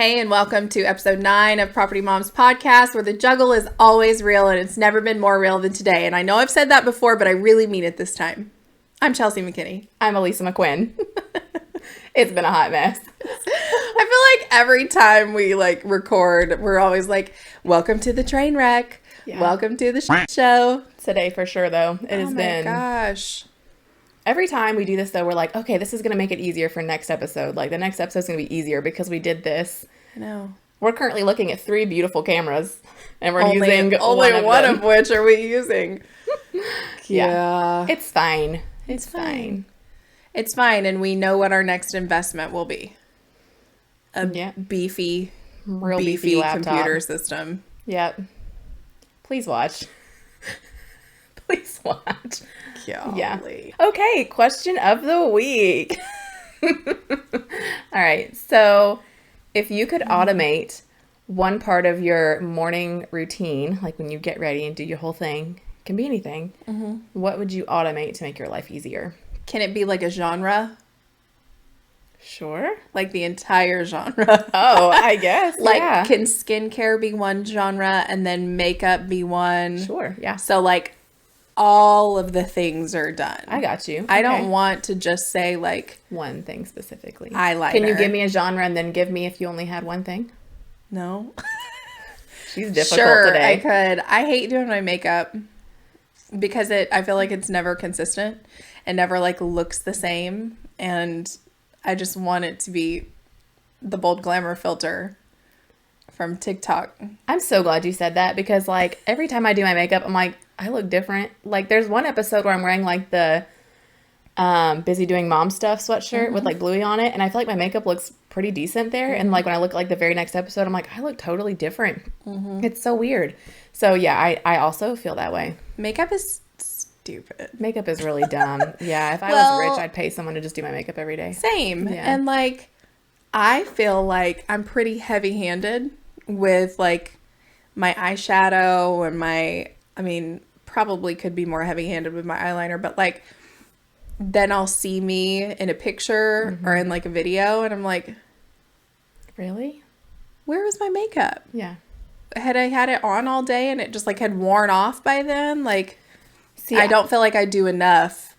Hey, and welcome to episode 9 of Property Moms Podcast, where the juggle is always real and it's never been more real than today. And I know I've said that before, but I really mean it this time. I'm Chelsea McKinney. I'm Alisa MacQuinn. It's been a hot mess. I feel like every time we record, we're always like, welcome to the train wreck. Yeah. Welcome to the show. Today for sure, though. It has been. Oh my gosh. Every time we do this, though, we're like, okay, this is going to make it easier for next episode. Like, the next episode is going to be easier because we did this. I know. We're currently looking at 3 beautiful cameras, and we're using only one of which are we using. Yeah. It's fine. It's fine. It's fine, and we know what our next investment will be. A beefy laptop. Computer system. Yep. Please watch. Please watch. Golly. Yeah. Okay, question of the week. All right. So, if you could automate one part of your morning routine, like when you get ready and do your whole thing, it can be anything, what would you automate to make your life easier? Can it be like a genre? Sure. Like the entire genre? Oh, I guess. Can skincare be one genre and then makeup be one? Sure, yeah. So, all of the things are done. I got you. I don't want to just say one thing specifically. Eyeliner. Can you give me a genre and then give me if you only had one thing? No. She's difficult today. I could. I hate doing my makeup because I feel like it's never consistent and never looks the same, and I just want it to be the bold glamour filter from TikTok. I'm so glad you said that because every time I do my makeup, I'm like, I look different. There's one episode where I'm wearing the busy doing mom stuff sweatshirt with Bluey on it, and I feel like my makeup looks pretty decent there. And when I look at the very next episode, I'm like, I look totally different. It's so weird. So yeah, I also feel that way. Makeup is stupid. Makeup is really dumb. Yeah, if I was rich, I'd pay someone to just do my makeup every day. Same. Yeah. And I feel like I'm pretty heavy-handed with my eyeshadow and probably could be more heavy-handed with my eyeliner, but then I'll see me in a picture or in a video and I'm like, really? Where was my makeup? Yeah. Had I had it on all day and it just had worn off by then? See, I don't feel like I do enough,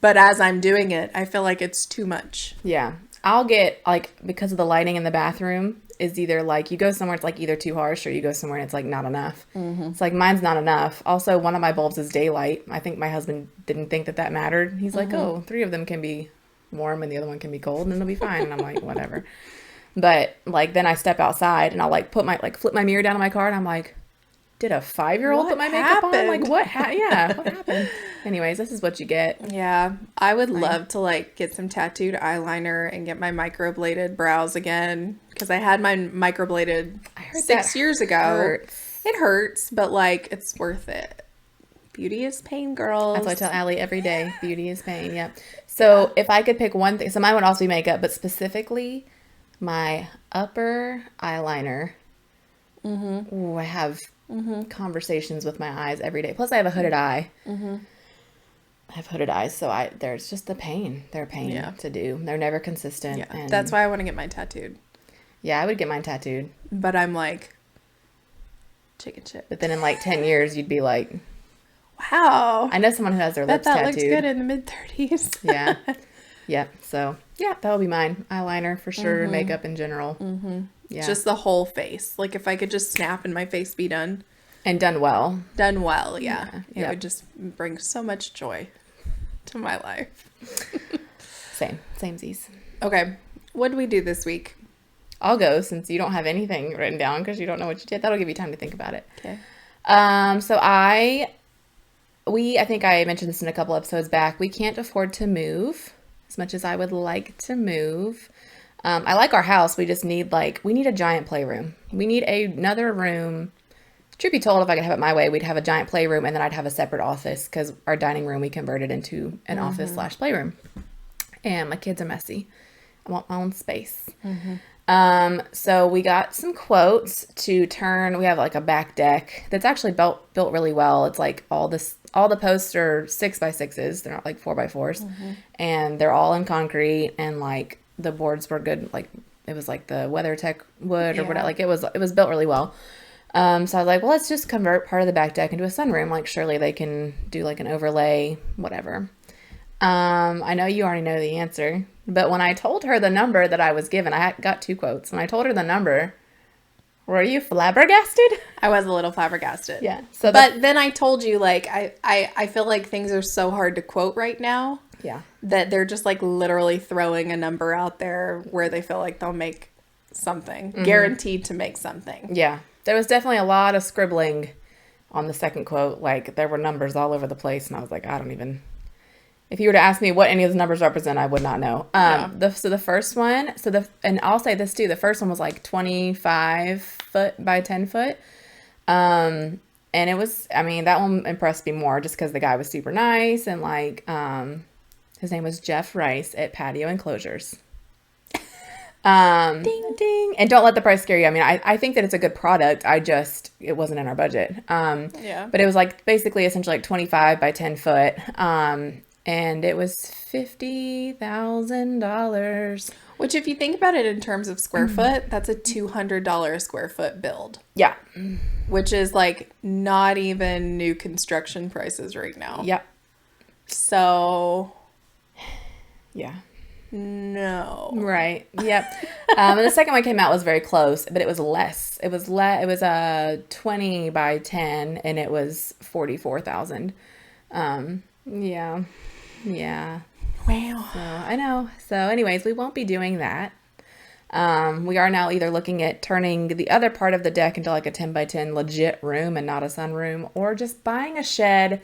but as I'm doing it, I feel like it's too much. Yeah. I'll get because of the lighting in the bathroom is either you go somewhere it's either too harsh or you go somewhere and it's not enough. It's mine's not enough. Also, one of my bulbs is daylight. I think my husband didn't think that mattered. He's like, oh, 3 of them can be warm and the other one can be cold and it'll be fine. And I'm like, whatever. But then I step outside and I'll put my flip my mirror down on my car and I'm like, did a 5-year-old put my makeup on? What happened? Anyways, this is what you get. Yeah. I would love to get some tattooed eyeliner and get my microbladed brows again. Because I had mine microbladed 6 years ago. It hurts, but it's worth it. Beauty is pain, girls. That's what I tell Allie every day. Beauty is pain. Yep. So if I could pick one thing, so mine would also be makeup, but specifically my upper eyeliner. Ooh, I have conversations with my eyes every day. Plus I have a hooded eye. I have hooded eyes, so there's just the pain. They're a pain to do. They're never consistent. Yeah. And that's why I want to get mine tattooed. Yeah, I would get mine tattooed. But I'm chicken shit. But then in 10 years, you'd be like, wow. I know someone who has their lips tattooed. That looks good in the mid-30s. Yeah. Yeah. So, yeah, that would be mine. Eyeliner for sure. Makeup in general. Yeah. Just the whole face. If I could just snap and my face be done. And done well. Done well, yeah. It would just bring so much joy to my life. Samesies. Okay. What did we do this week? I'll go since you don't have anything written down because you don't know what you did. That'll give you time to think about it. Okay. So I think I mentioned this in a couple episodes back. We can't afford to move as much as I would like to move. I like our house. We just need we need a giant playroom. We need another room. Truth be told, if I could have it my way, we'd have a giant playroom and then I'd have a separate office because our dining room we converted into an office/playroom. And my kids are messy. I want my own space. So we got some quotes to turn. We have a back deck that's actually built really well. It's all the posts are 6x6s. They're not 4x4s, and they're all in concrete. And the boards were good, it was like the WeatherTech wood or Yeah. whatever. Like it was built really well. So I was like, well, let's just convert part of the back deck into a sunroom. Like surely they can do like an overlay, whatever. I know you already know the answer, but when I told her the number that I was given, I got 2 quotes. When I told her the number, were you flabbergasted? I was a little flabbergasted. Yeah. So but then I told you, like, I feel like things are so hard to quote right now yeah. that they're just like literally throwing a number out there where they feel like they'll make something, guaranteed to make something. Yeah. There was definitely a lot of scribbling on the second quote. Like there were numbers all over the place, and I was like, I don't even. If you were to ask me what any of those numbers represent, I would not know. So the first one, and I'll say this too. The first one was like 25 foot by 10 foot. And it was, I mean, that one impressed me more just because the guy was super nice, and like, his name was Jeff Rice at Patio Enclosures. Ding, ding. And don't let the price scare you. I mean, I think that it's a good product. It wasn't in our budget. Yeah. But it was like basically essentially like 25 by 10 foot. And it was $50,000. Which, if you think about it in terms of square foot, that's a $200 square foot build. Yeah. Which is like not even new construction prices right now. Yep. So, Yeah. no. Right. Yep. And the second one came out was very close, but it was less. It was a 20 by 10, and it was 44,000. Yeah. Yeah. Wow. So I know. So anyways, we won't be doing that. We are now either looking at turning the other part of the deck into like a 10 by 10 legit room and not a sunroom, or just buying a shed,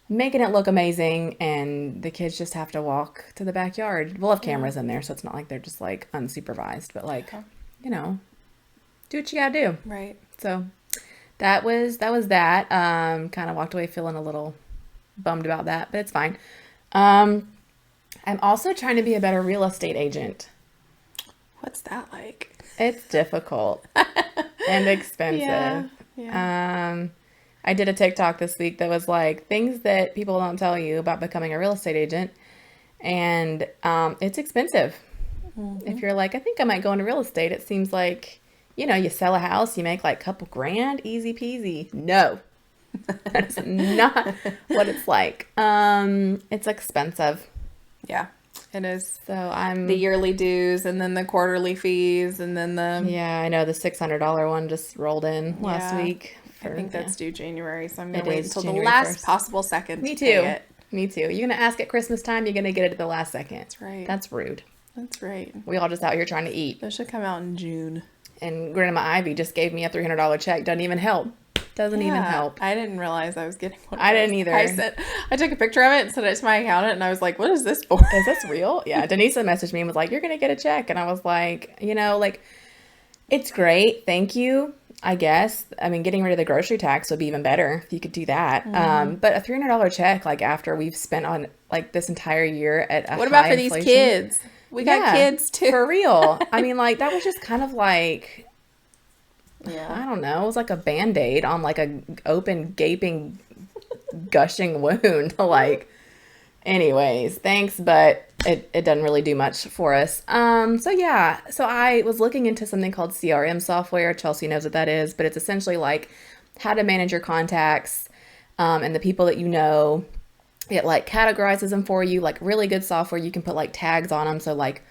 making it look amazing, and the kids just have to walk to the backyard. We'll have cameras in there, so it's not like they're just like unsupervised, but like, you know, do what you gotta do. Right. So that was that. Kind of walked away feeling a little bummed about that, but it's fine. I'm also trying to be a better real estate agent. What's that like? It's difficult and expensive. Yeah. I did a TikTok this week that was like things that people don't tell you about becoming a real estate agent. And it's expensive. If you're like, I think I might go into real estate, it seems like, you know, you sell a house, you make like a couple grand, easy peasy. No, that's not what it's like. It's expensive. Yeah, it is. So I'm The yearly dues, and then the quarterly fees, and then the... Yeah, I know the $600 one just rolled in last Yeah. week. I think that's due January, so I'm going It to wait is until the January last 1st. possible second Me to pay too. it. Me too. You're going to ask at Christmas time, you're going to get it at the last second. That's right. That's rude. That's right. We all just out here trying to eat. Those should come out in June. And Grandma Ivy just gave me a $300 check. Doesn't even help. Doesn't even help. I didn't realize I was getting one. I didn't either. I took a picture of it and sent it to my accountant, and I was like, what is this for? Is this real? Yeah. Denise messaged me and was like, you're going to get a check. And I was like, you know, like, it's great. Thank you. I guess. I mean, getting rid of the grocery tax would be even better if you could do that. But a $300 check, like after we've spent on like this entire year at a What about high for these inflation- kids? We got Yeah, kids too. For real. I mean, like that was just kind of like, Yeah. I don't know. It was like a Band-Aid on like a open, gaping, gushing wound. Like, anyways, thanks, but it doesn't really do much for us. So yeah. So I was looking into something called CRM software. Chelsea knows what that is, but it's essentially like how to manage your contacts, and the people that you know. It like categorizes them for you, like really good software. You can put like tags on them. So like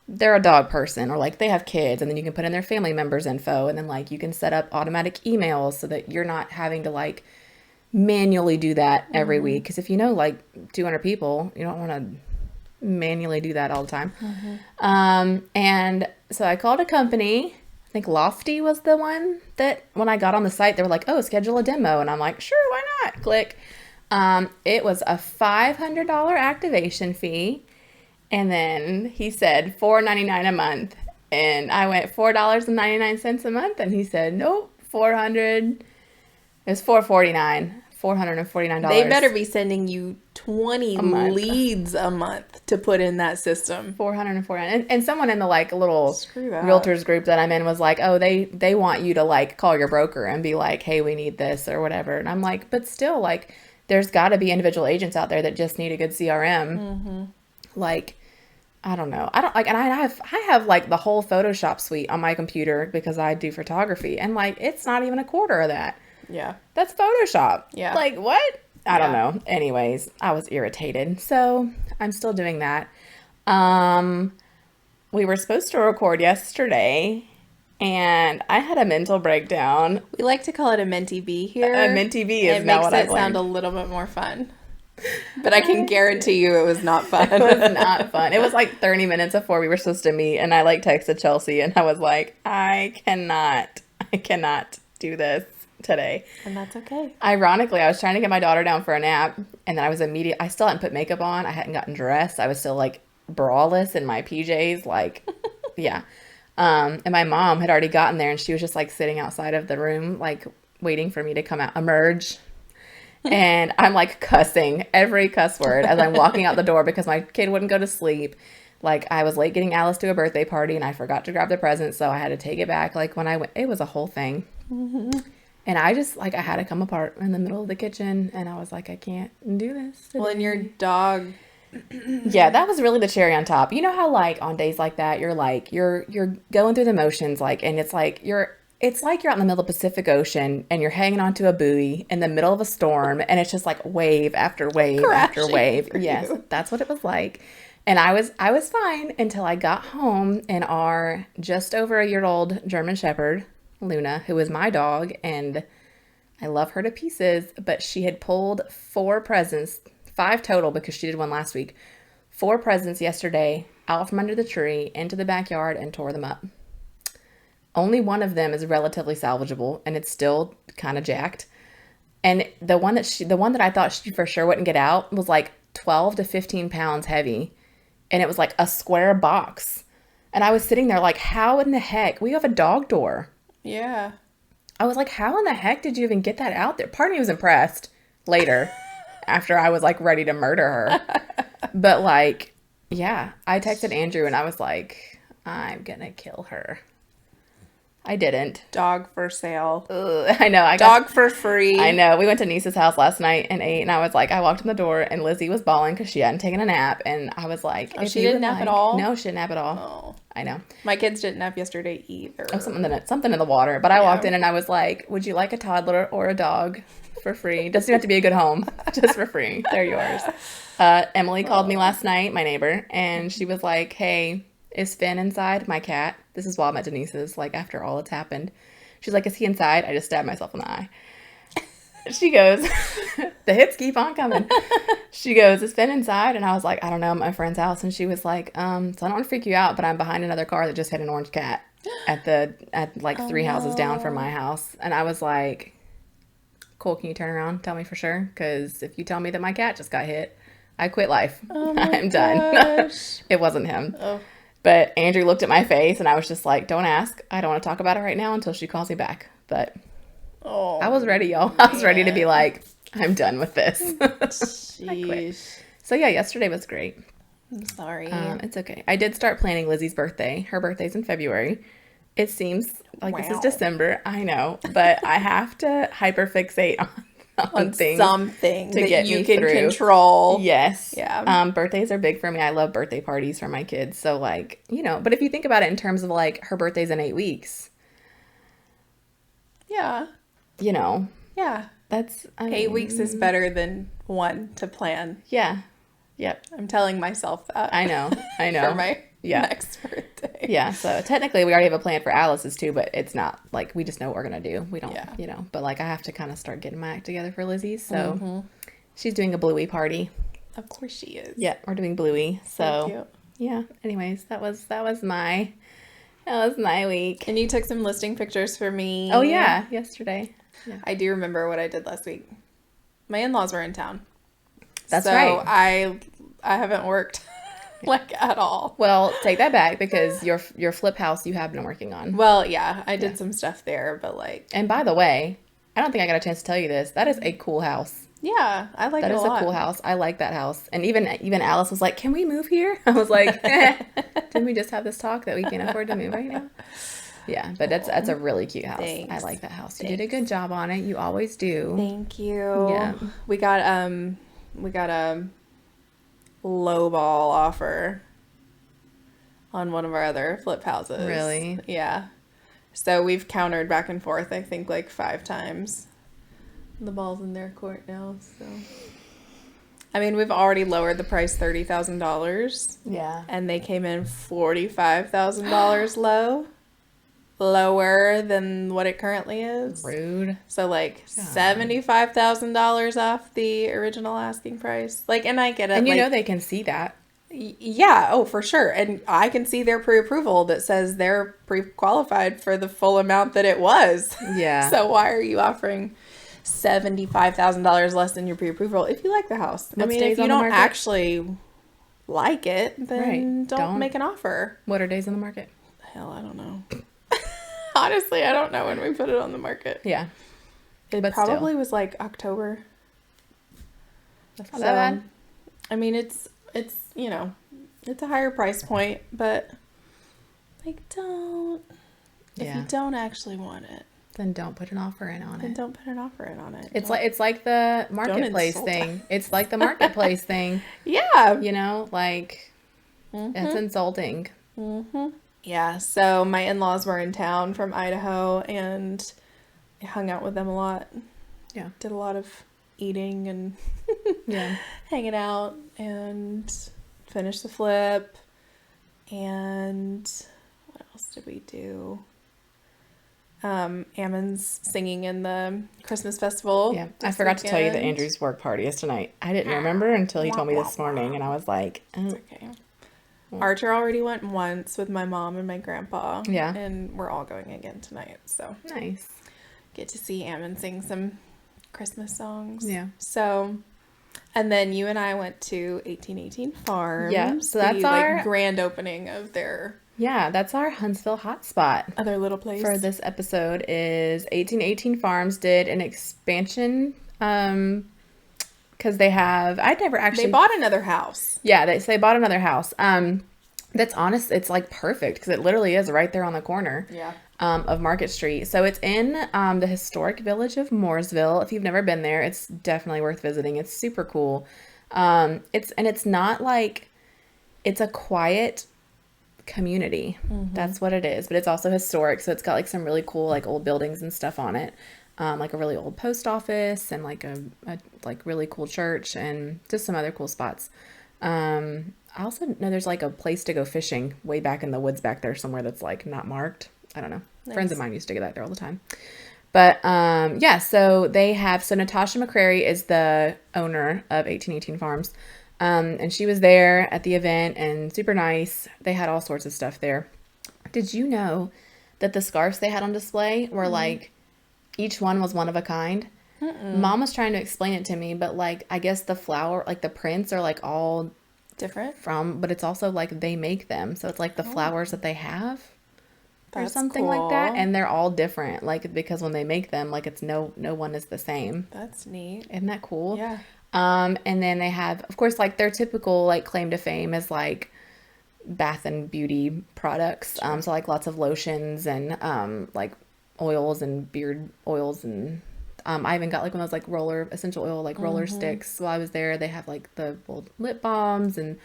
they're a dog person, or like they have kids, and then you can put in their family members info, and then like you can set up automatic emails so that you're not having to like manually do that every week. Because if you know like 200 people, you don't want to manually do that all the time. And so I called a company. I think Lofty was the one that when I got on the site, they were like, oh, schedule a demo. And I'm like, sure, why not? Click. It was a $500 activation fee. And then he said $4.99 a month. And I went $4.99 a month. And he said, nope, 400. It was $449. $449. They better be sending you 20 month. leads a month to put in that system. 449. And someone in the like little Screw that. realtors group that I'm in was like, oh, they want you to like call your broker and be like, hey, we need this or whatever. And I'm like, but still, like, there's got to be individual agents out there that just need a good CRM. Like, I don't know. I don't like, and I have like the whole Photoshop suite on my computer because I do photography, and like it's not even a quarter of that. Yeah. That's Photoshop. Yeah. Like what? I don't Yeah. know. Anyways, I was irritated, so I'm still doing that. We were supposed to record yesterday, and I had a mental breakdown. We like to call it a Menti B here. A Menti B is it not makes what it I've sound learned. a little bit more fun. But I can guarantee you it was not fun. It was not fun. It was like 30 minutes before we were supposed to meet, and I like texted Chelsea, and I was like, I cannot do this today. And that's okay. Ironically, I was trying to get my daughter down for a nap, and then I still hadn't put makeup on. I hadn't gotten dressed. I was still like braless in my PJs, like, yeah. And my mom had already gotten there, and she was just like sitting outside of the room, like waiting for me to emerge. And I'm like cussing every cuss word as I'm walking out the door because my kid wouldn't go to sleep. Like I was late getting Alice to a birthday party, and I forgot to grab the present, so I had to take it back. Like when I went, it was a whole thing. Mm-hmm. And I just like I had to come apart in the middle of the kitchen, and I was like, I can't do this today. Well, and your dog. Yeah, that was really the cherry on top. You know how like on days like that, you're like you're going through the motions, like, and it's like you're out in the middle of the Pacific Ocean, and you're hanging onto a buoy in the middle of a storm, and it's just like wave after wave after wave. Yes, that's what it was like. And I was fine until I got home, and our just over a year old German Shepherd, Luna, who is my dog, and I love her to pieces, but she had pulled 4 presents, 5 total because she did one last week, 4 presents yesterday out from under the tree into the backyard and tore them up. Only one of them is relatively salvageable, and it's still kind of jacked. And the one that I thought she for sure wouldn't get out was like 12 to 15 pounds heavy, and it was like a square box. And I was sitting there like, how in the heck? We have a dog door. Yeah. I was like, how in the heck did you even get that out there? Part of me was impressed later after I was like ready to murder her. But like, yeah, I texted Andrew and I was like, I'm gonna kill her. I didn't. Dog for sale. Ugh, I know. Dog for free. I know. We went to Niece's house last night and ate, and I was like, I walked in the door and Lizzie was bawling because she hadn't taken a nap, and I was like, she didn't nap at all? No, she didn't nap at all. Oh. I know. My kids didn't nap yesterday either. Oh, something in the water. But I walked in and I was like, would you like a toddler or a dog for free? Doesn't have to be a good home, just for free. They're yours. Emily called me last night, my neighbor, and she was like, hey, is Finn inside? My cat. This is while I'm at Denise's, like after all that's happened. She's like, is he inside? I just stabbed myself in the eye. She goes, the hits keep on coming. She goes, is Finn inside? And I was like, I don't know, I'm at my friend's house. And she was like, so I don't want to freak you out, but I'm behind another car that just hit an orange cat at like 3 houses down from my house. And I was like, cool, can you turn around? Tell me for sure. Because if you tell me that my cat just got hit, I quit life. I'm done. It wasn't him. Oh. But Andrew looked at my face and I was just like, don't ask. I don't want to talk about it right now until she calls me back. But I was ready, y'all. I was ready to be like, I'm done with this. I quit. So yeah, yesterday was great. I'm sorry. It's okay. I did start planning Lizzie's birthday. Her birthday's in February. It seems like this is December. I know. But I have to hyperfixate on things something to that get you me can through. Control. Yes. Yeah. Birthdays are big for me. I love birthday parties for my kids. So like, but if you think about it in terms of like her birthday's in 8 weeks. Yeah. Yeah. That's 8 weeks is better than 1 to plan. Yeah. Yep. I'm telling myself that. I know. For my next birthday. Yeah. So technically we already have a plan for Alice's too, but it's not like we just know what we're going to do. We don't, but like I have to kind of start getting my act together for Lizzie's. So she's doing a Bluey party. Of course she is. Yeah. We're doing Bluey. So cute. Yeah. Anyways, that was my week. And you took some listing pictures for me. Oh yeah. Yesterday. Yeah. I do remember what I did last week. My in-laws were in town. That's right. So I haven't worked like at all. Well, take that back because your flip house you have been working on. Well, yeah, I did some stuff there, but like. And by the way, I don't think I got a chance to tell you this. That is a cool house. Yeah, I like it a lot. That is a cool house. I like that house. And even Alice was like, "Can we move here?" I was like, "Didn't we just have this talk that we can't afford to move right now?" Yeah, but that's a really cute house. Thanks. I like that house. You did a good job on it. You always do. Thank you. Yeah. We got a lowball offer on one of our other flip houses. Really? Yeah. So we've countered back and forth, I think, like 5 times. The ball's in their court now, so. I mean, we've already lowered the price $30,000. Yeah. And they came in $45,000 lower than what it currently is. Rude. So like $75,000 off the original asking price. Like, and I get it. And you like, know they can see that. Yeah, oh, for sure. And I can see their pre-approval that says they're pre-qualified for the full amount that it was. Yeah. So why are you offering $75,000 less than your pre-approval if you like the house? What I mean, stays if you on the don't market? actually like it, then Right. don't make an offer. What are days on the market? Hell, I don't know. Honestly, I don't know when we put it on the market. Yeah. It But probably still. was like October. That's not that bad. I mean, it's you know, it's a higher price point, but like if you don't actually want it, then don't put an offer in on then it. don't put an offer in on it. It's like the marketplace insult thing. It's like the marketplace thing. Yeah. You know, like it's insulting. Yeah, so my in-laws were in town from Idaho and I hung out with them a lot. Yeah. Did a lot of eating and Yeah. hanging out and finished the flip. And what else did we do? Ammon's singing in the Christmas festival. Yeah. I forgot to tell you that Andrew's work party is tonight. I didn't remember until he told me this morning, and I was like, It's okay. Archer already went once with my mom and my grandpa. Yeah. And we're all going again tonight. So nice. get to see Ammon sing some Christmas songs. Yeah. So, and then you and I went to 1818 Farms. Yeah, so that's the, our grand opening of their that's our Huntsville hotspot. other little place. For this episode is 1818 Farms did an expansion because they bought another house. Yeah, they bought another house. That's honest. It's like perfect because it literally is right there on the corner. Yeah. Of Market Street. So it's in the historic village of Mooresville. If you've never been there, it's definitely worth visiting. It's super cool. It's not like it's a quiet community. That's what it is. But it's also historic. So it's got like some really cool like old buildings and stuff on it. Like a really old post office and like a like really cool church and just some other cool spots. I also know there's like a place to go fishing way back in the woods back there somewhere that's like not marked. I don't know. Nice. Friends of mine used to get that there all the time. But so Natasha McCrary is the owner of 1818 Farms. And she was there at the event and super nice. They had all sorts of stuff there. Did you know that the scarves they had on display were like each one was one of a kind? Mom was trying to explain it to me, but like I guess the flower, like the prints are like all different but it's also like they make them. So it's like the flowers that they have. Or That's something cool. like that, and they're all different, like because when they make them, like it's no one is the same. That's neat. Isn't that cool? Yeah. And then they have, of course, like their typical like claim to fame is like bath and beauty products. So like lots of lotions and like oils and beard oils and I even got like one of those like essential oil like roller sticks while I was there. They have like the old lip balms and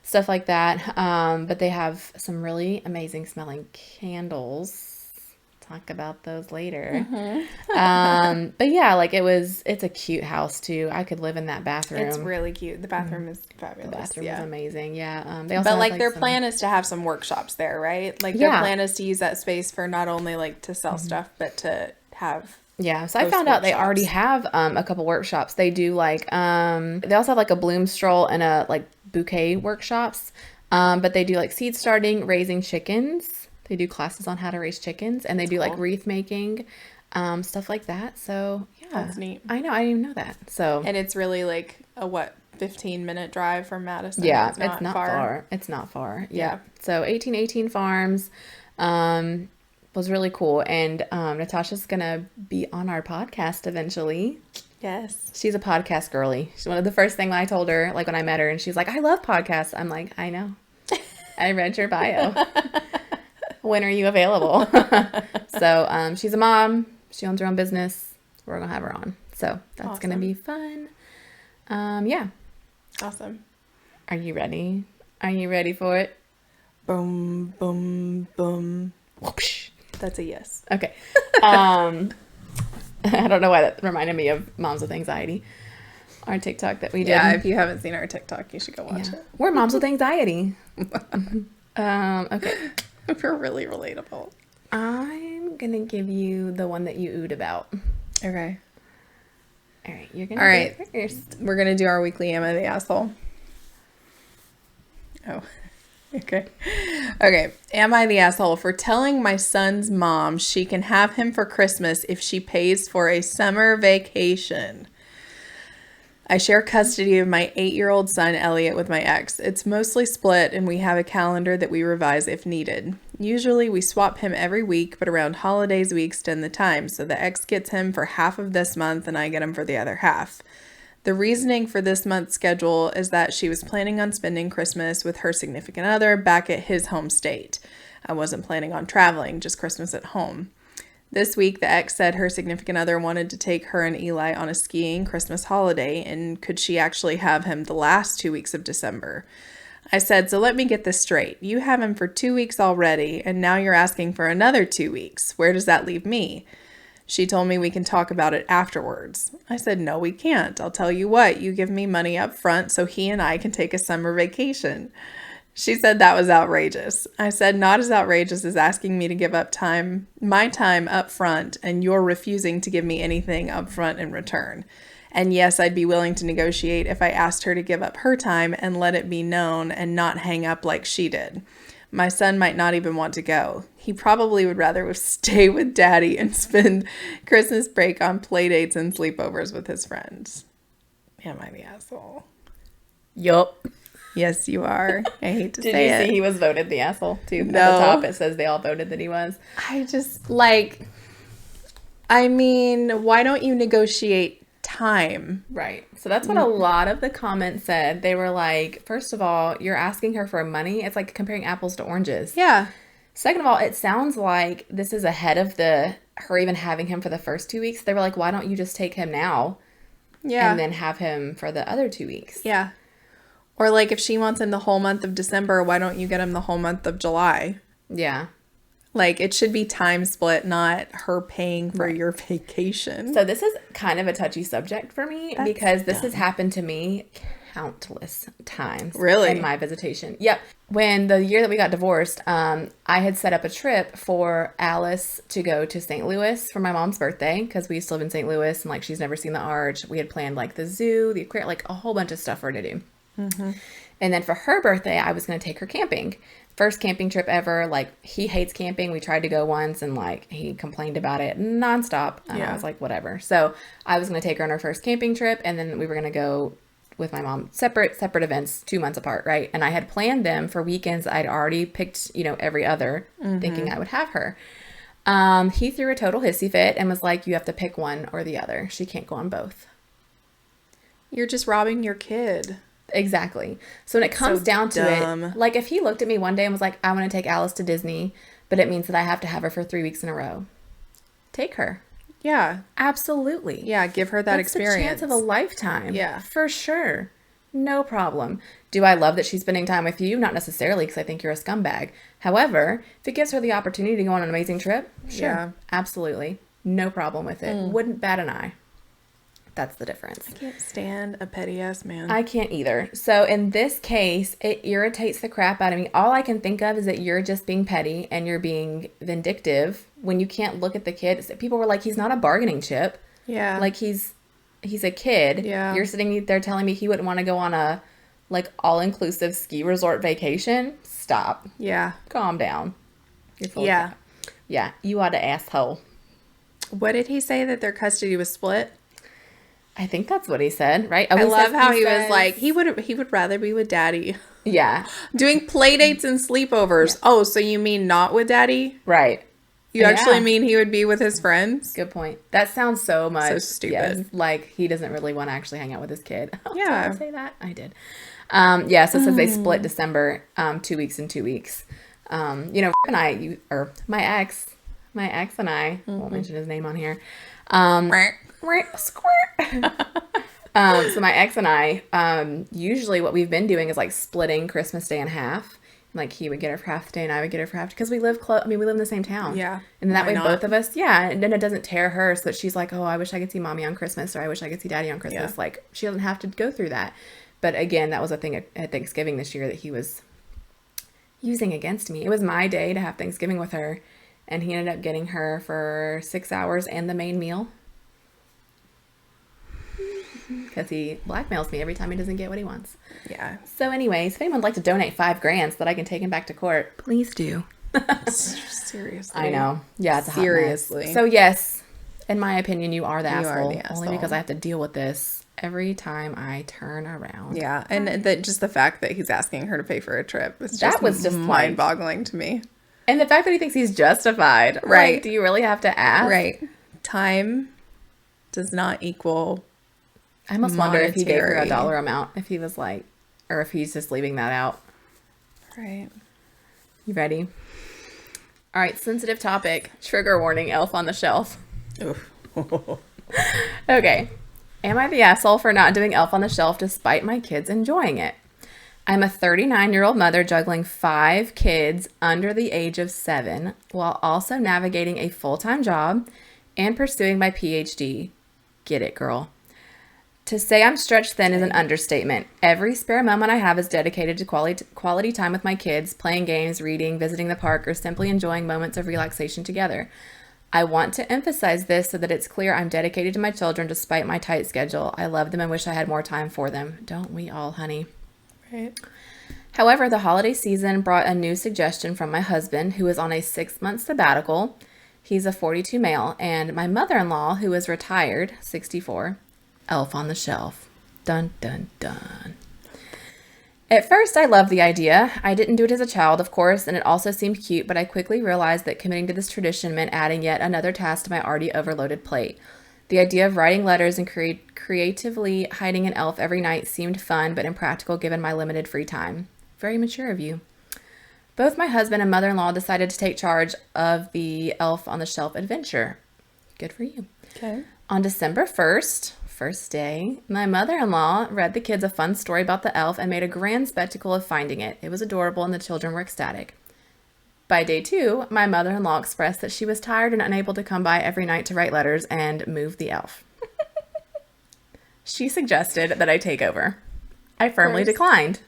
stuff like that. But they have some really amazing smelling candles. Talk about those later. But yeah, like it's a cute house too. I could live in that bathroom. It's really cute. The bathroom is fabulous. The bathroom is amazing. Yeah. They also have, their plan is to have some workshops there, right? Like their plan is to use that space for not only like to sell stuff, but to have. Yeah, so I found out they already have a couple workshops. They do like they also have like a bloom stroll and a like bouquet workshops. But they do like seed starting, raising chickens. They do classes on how to raise chickens, and they do like wreath making, stuff like that. So yeah, that's neat. I know, I didn't even know that. So and it's really like a 15-minute drive from Madison. Yeah, it's not far. It's not far. Yeah. So 1818 Farms was really cool, and Natasha's gonna be on our podcast eventually. Yes, she's a podcast girly. She's one of the first thing when I told her, like when I met her, and she's like, "I love podcasts." I'm like, "I know. I read your bio." When are you available? So she's a mom. She owns her own business. We're going to have her on. So that's going to be fun. Yeah. Awesome. Are you ready? Are you ready for it? Boom, boom, boom. Whoosh. That's a yes. Okay. I don't know why that reminded me of Moms with Anxiety, our TikTok that we did. Yeah, if you haven't seen our TikTok, you should go watch it. We're Moms with Anxiety. Okay. We're really relatable. I'm going to give you the one that you oohed about. Okay. All right. You're going to do it first. We're going to do our weekly Am I the Asshole? Oh. Okay. Okay. Am I the asshole for telling my son's mom she can have him for Christmas if she pays for a summer vacation? I share custody of my 8-year-old son, Elliot, with my ex. It's mostly split, and we have a calendar that we revise if needed. Usually, we swap him every week, but around holidays, we extend the time, so the ex gets him for half of this month, and I get him for the other half. The reasoning for this month's schedule is that she was planning on spending Christmas with her significant other back at his home state. I wasn't planning on traveling, just Christmas at home. This week, the ex said her significant other wanted to take her and Eli on a skiing Christmas holiday, and could she actually have him the last 2 weeks of December? I said, so let me get this straight. You have him for 2 weeks already, and now you're asking for another 2 weeks. Where does that leave me? She told me we can talk about it afterwards. I said, no, we can't. I'll tell you what, you give me money up front so he and I can take a summer vacation. She said that was outrageous. I said, not as outrageous as asking me to give up my time up front, and you're refusing to give me anything up front in return. And yes, I'd be willing to negotiate if I asked her to give up her time and let it be known and not hang up like she did. My son might not even want to go. He probably would rather stay with daddy and spend Christmas break on play dates and sleepovers with his friends. Am I the asshole? Yup. Yes, you are. I hate to say it. Did you see he was voted the asshole, too? No. At the top, it says they all voted that he was. I just, why don't you negotiate time? Right. So that's what a lot of the comments said. They were like, first of all, you're asking her for money. It's like comparing apples to oranges. Yeah. Second of all, it sounds like this is ahead of her even having him for the first 2 weeks. They were like, why don't you just take him now? Yeah. And then have him for the other 2 weeks? Yeah. Or like if she wants him the whole month of December, why don't you get him the whole month of July? Yeah. Like it should be time split, not her paying for your vacation. So this is kind of a touchy subject for me because this has happened to me countless times. Really? In my visitation. Yep. When the year that we got divorced, I had set up a trip for Alice to go to St. Louis for my mom's birthday because we used to live in St. Louis and she's never seen the Arch. We had planned the zoo, the aquarium, a whole bunch of stuff for her to do. Mm-hmm. And then for her birthday, I was going to take her camping. First camping trip ever. He hates camping. We tried to go once and he complained about it nonstop. And I was like, whatever. So I was going to take her on her first camping trip, and then we were going to go with my mom, separate events, 2 months apart, right? And I had planned them for weekends. I'd already picked, every other, thinking I would have her. He threw a total hissy fit and was like, you have to pick one or the other. She can't go on both. You're just robbing your kid. Exactly. So when it comes down to it, if he looked at me one day and was like, I want to take Alice to Disney, but it means that I have to have her for 3 weeks in a row. Take her. Yeah. Absolutely. Yeah, give her that experience. The chance of a lifetime. Yeah. For sure. No problem. Do I love that she's spending time with you? Not necessarily, because I think you're a scumbag. However, if it gives her the opportunity to go on an amazing trip, sure. Yeah. Absolutely. No problem with it. Wouldn't bat an eye. That's the difference. I can't stand a petty ass man. I can't either. So in this case, it irritates the crap out of me. All I can think of is that you're just being petty and you're being vindictive when you can't look at the kid. People were like, he's not a bargaining chip. Yeah. He's a kid. Yeah. You're sitting there telling me he wouldn't want to go on a all-inclusive ski resort vacation. Stop. Yeah. Calm down. You're full of crap. Yeah. You are the asshole. What did he say, that their custody was split? I think that's what he said, right? I love how he was like, he would rather be with daddy. Yeah. Doing play dates and sleepovers. Yeah. Oh, so you mean not with daddy? Right. You actually mean he would be with his friends? Good point. That sounds so much. So stupid. Yes, he doesn't really want to actually hang out with his kid. Yeah. Did I say that? I did. Yeah, so it says they split December, 2 weeks and 2 weeks. And my ex and I, won't mention his name on here. Squirt. So my ex and I, usually what we've been doing is splitting Christmas Day in half. Like, he would get her for half the day and I would get her for half, because we live close. I mean, we live in the same town. Yeah. And that Why way not? both of us, and then it doesn't tear her so that she's like, oh, I wish I could see mommy on Christmas, or I wish I could see daddy on Christmas. Yeah. Like, she doesn't have to go through that. But again, that was a thing at Thanksgiving this year that he was using against me. It was my day to have Thanksgiving with her, and he ended up getting her for 6 hours and the main meal. Because he blackmails me every time he doesn't get what he wants. Yeah. So anyways, if anyone would like to donate $5,000 so that I can take him back to court, please do. Seriously. I know. Yeah, it's a hot Seriously. mess. So yes, in my opinion, you are the You are asshole. the asshole. Only because I have to deal with this every time I turn around. Yeah, and just the fact that he's asking her to pay for a trip is That just, was just mind-boggling to me. And the fact that he thinks he's justified. Right. Like, do you really have to ask? Right. Time does not equal. I almost wonder if he gave her a monetary. dollar amount, if he was like, or if he's just leaving that out. Right. You ready? All right, sensitive topic. Trigger warning, elf on the shelf. Oof. Okay. Am I the asshole for not doing elf on the shelf despite my kids enjoying it? I'm a 39-year-old mother juggling 5 kids under the age of 7 while also navigating a full-time job and pursuing my PhD. Get it, girl. To say I'm stretched thin is an understatement. Every spare moment I have is dedicated to quality time with my kids, playing games, reading, visiting the park, or simply enjoying moments of relaxation together. I want to emphasize this so that it's clear I'm dedicated to my children despite my tight schedule. I love them and wish I had more time for them. Don't we all, honey? Right. However, the holiday season brought a new suggestion from my husband, who is on a 6-month sabbatical. He's a 42 male, and my mother-in-law, who is retired, 64. Elf on the shelf. Dun, dun, dun. At first, I loved the idea. I didn't do it as a child, of course, and it also seemed cute, but I quickly realized that committing to this tradition meant adding yet another task to my already overloaded plate. The idea of writing letters and creatively hiding an elf every night seemed fun, but impractical given my limited free time. Very mature of you. Both my husband and mother-in-law decided to take charge of the Elf on the Shelf adventure. Good for you. Okay. On December 1st, first day, my mother-in-law read the kids a fun story about the elf and made a grand spectacle of finding it. It was adorable and the children were ecstatic. By day 2, my mother-in-law expressed that she was tired and unable to come by every night to write letters and move the elf. She suggested that I take over. I firmly declined.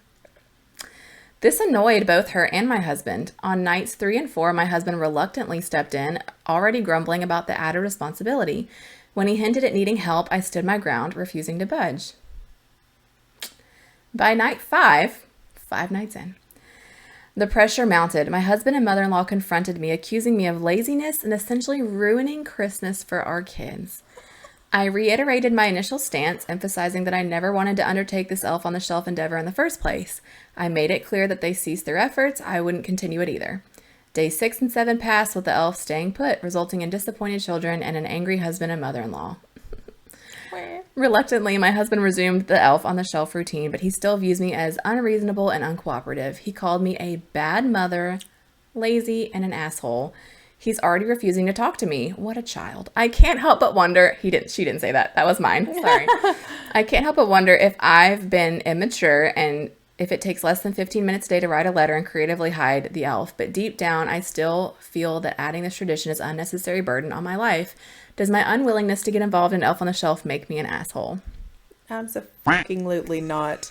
This annoyed both her and my husband. On nights 3 and 4, my husband reluctantly stepped in, already grumbling about the added responsibility. When he hinted at needing help, I stood my ground, refusing to budge. By night 5 nights in, the pressure mounted. My husband and mother-in-law confronted me, accusing me of laziness and essentially ruining Christmas for our kids. I reiterated my initial stance, emphasizing that I never wanted to undertake this elf on the shelf endeavor in the first place. I made it clear that they ceased their efforts. I wouldn't continue it either. Day 6 and 7 passed with the elf staying put, resulting in disappointed children and an angry husband and mother-in-law. Reluctantly, my husband resumed the elf on the shelf routine, but he still views me as unreasonable and uncooperative. He called me a bad mother, lazy, and an asshole. He's already refusing to talk to me. What a child. I can't help but wonder, she didn't say that. That was mine. Sorry. I can't help but wonder if I've been immature and if it takes less than 15 minutes a day to write a letter and creatively hide the elf. But deep down, I still feel that adding this tradition is an unnecessary burden on my life. Does my unwillingness to get involved in Elf on the Shelf make me an asshole? Absolutely not.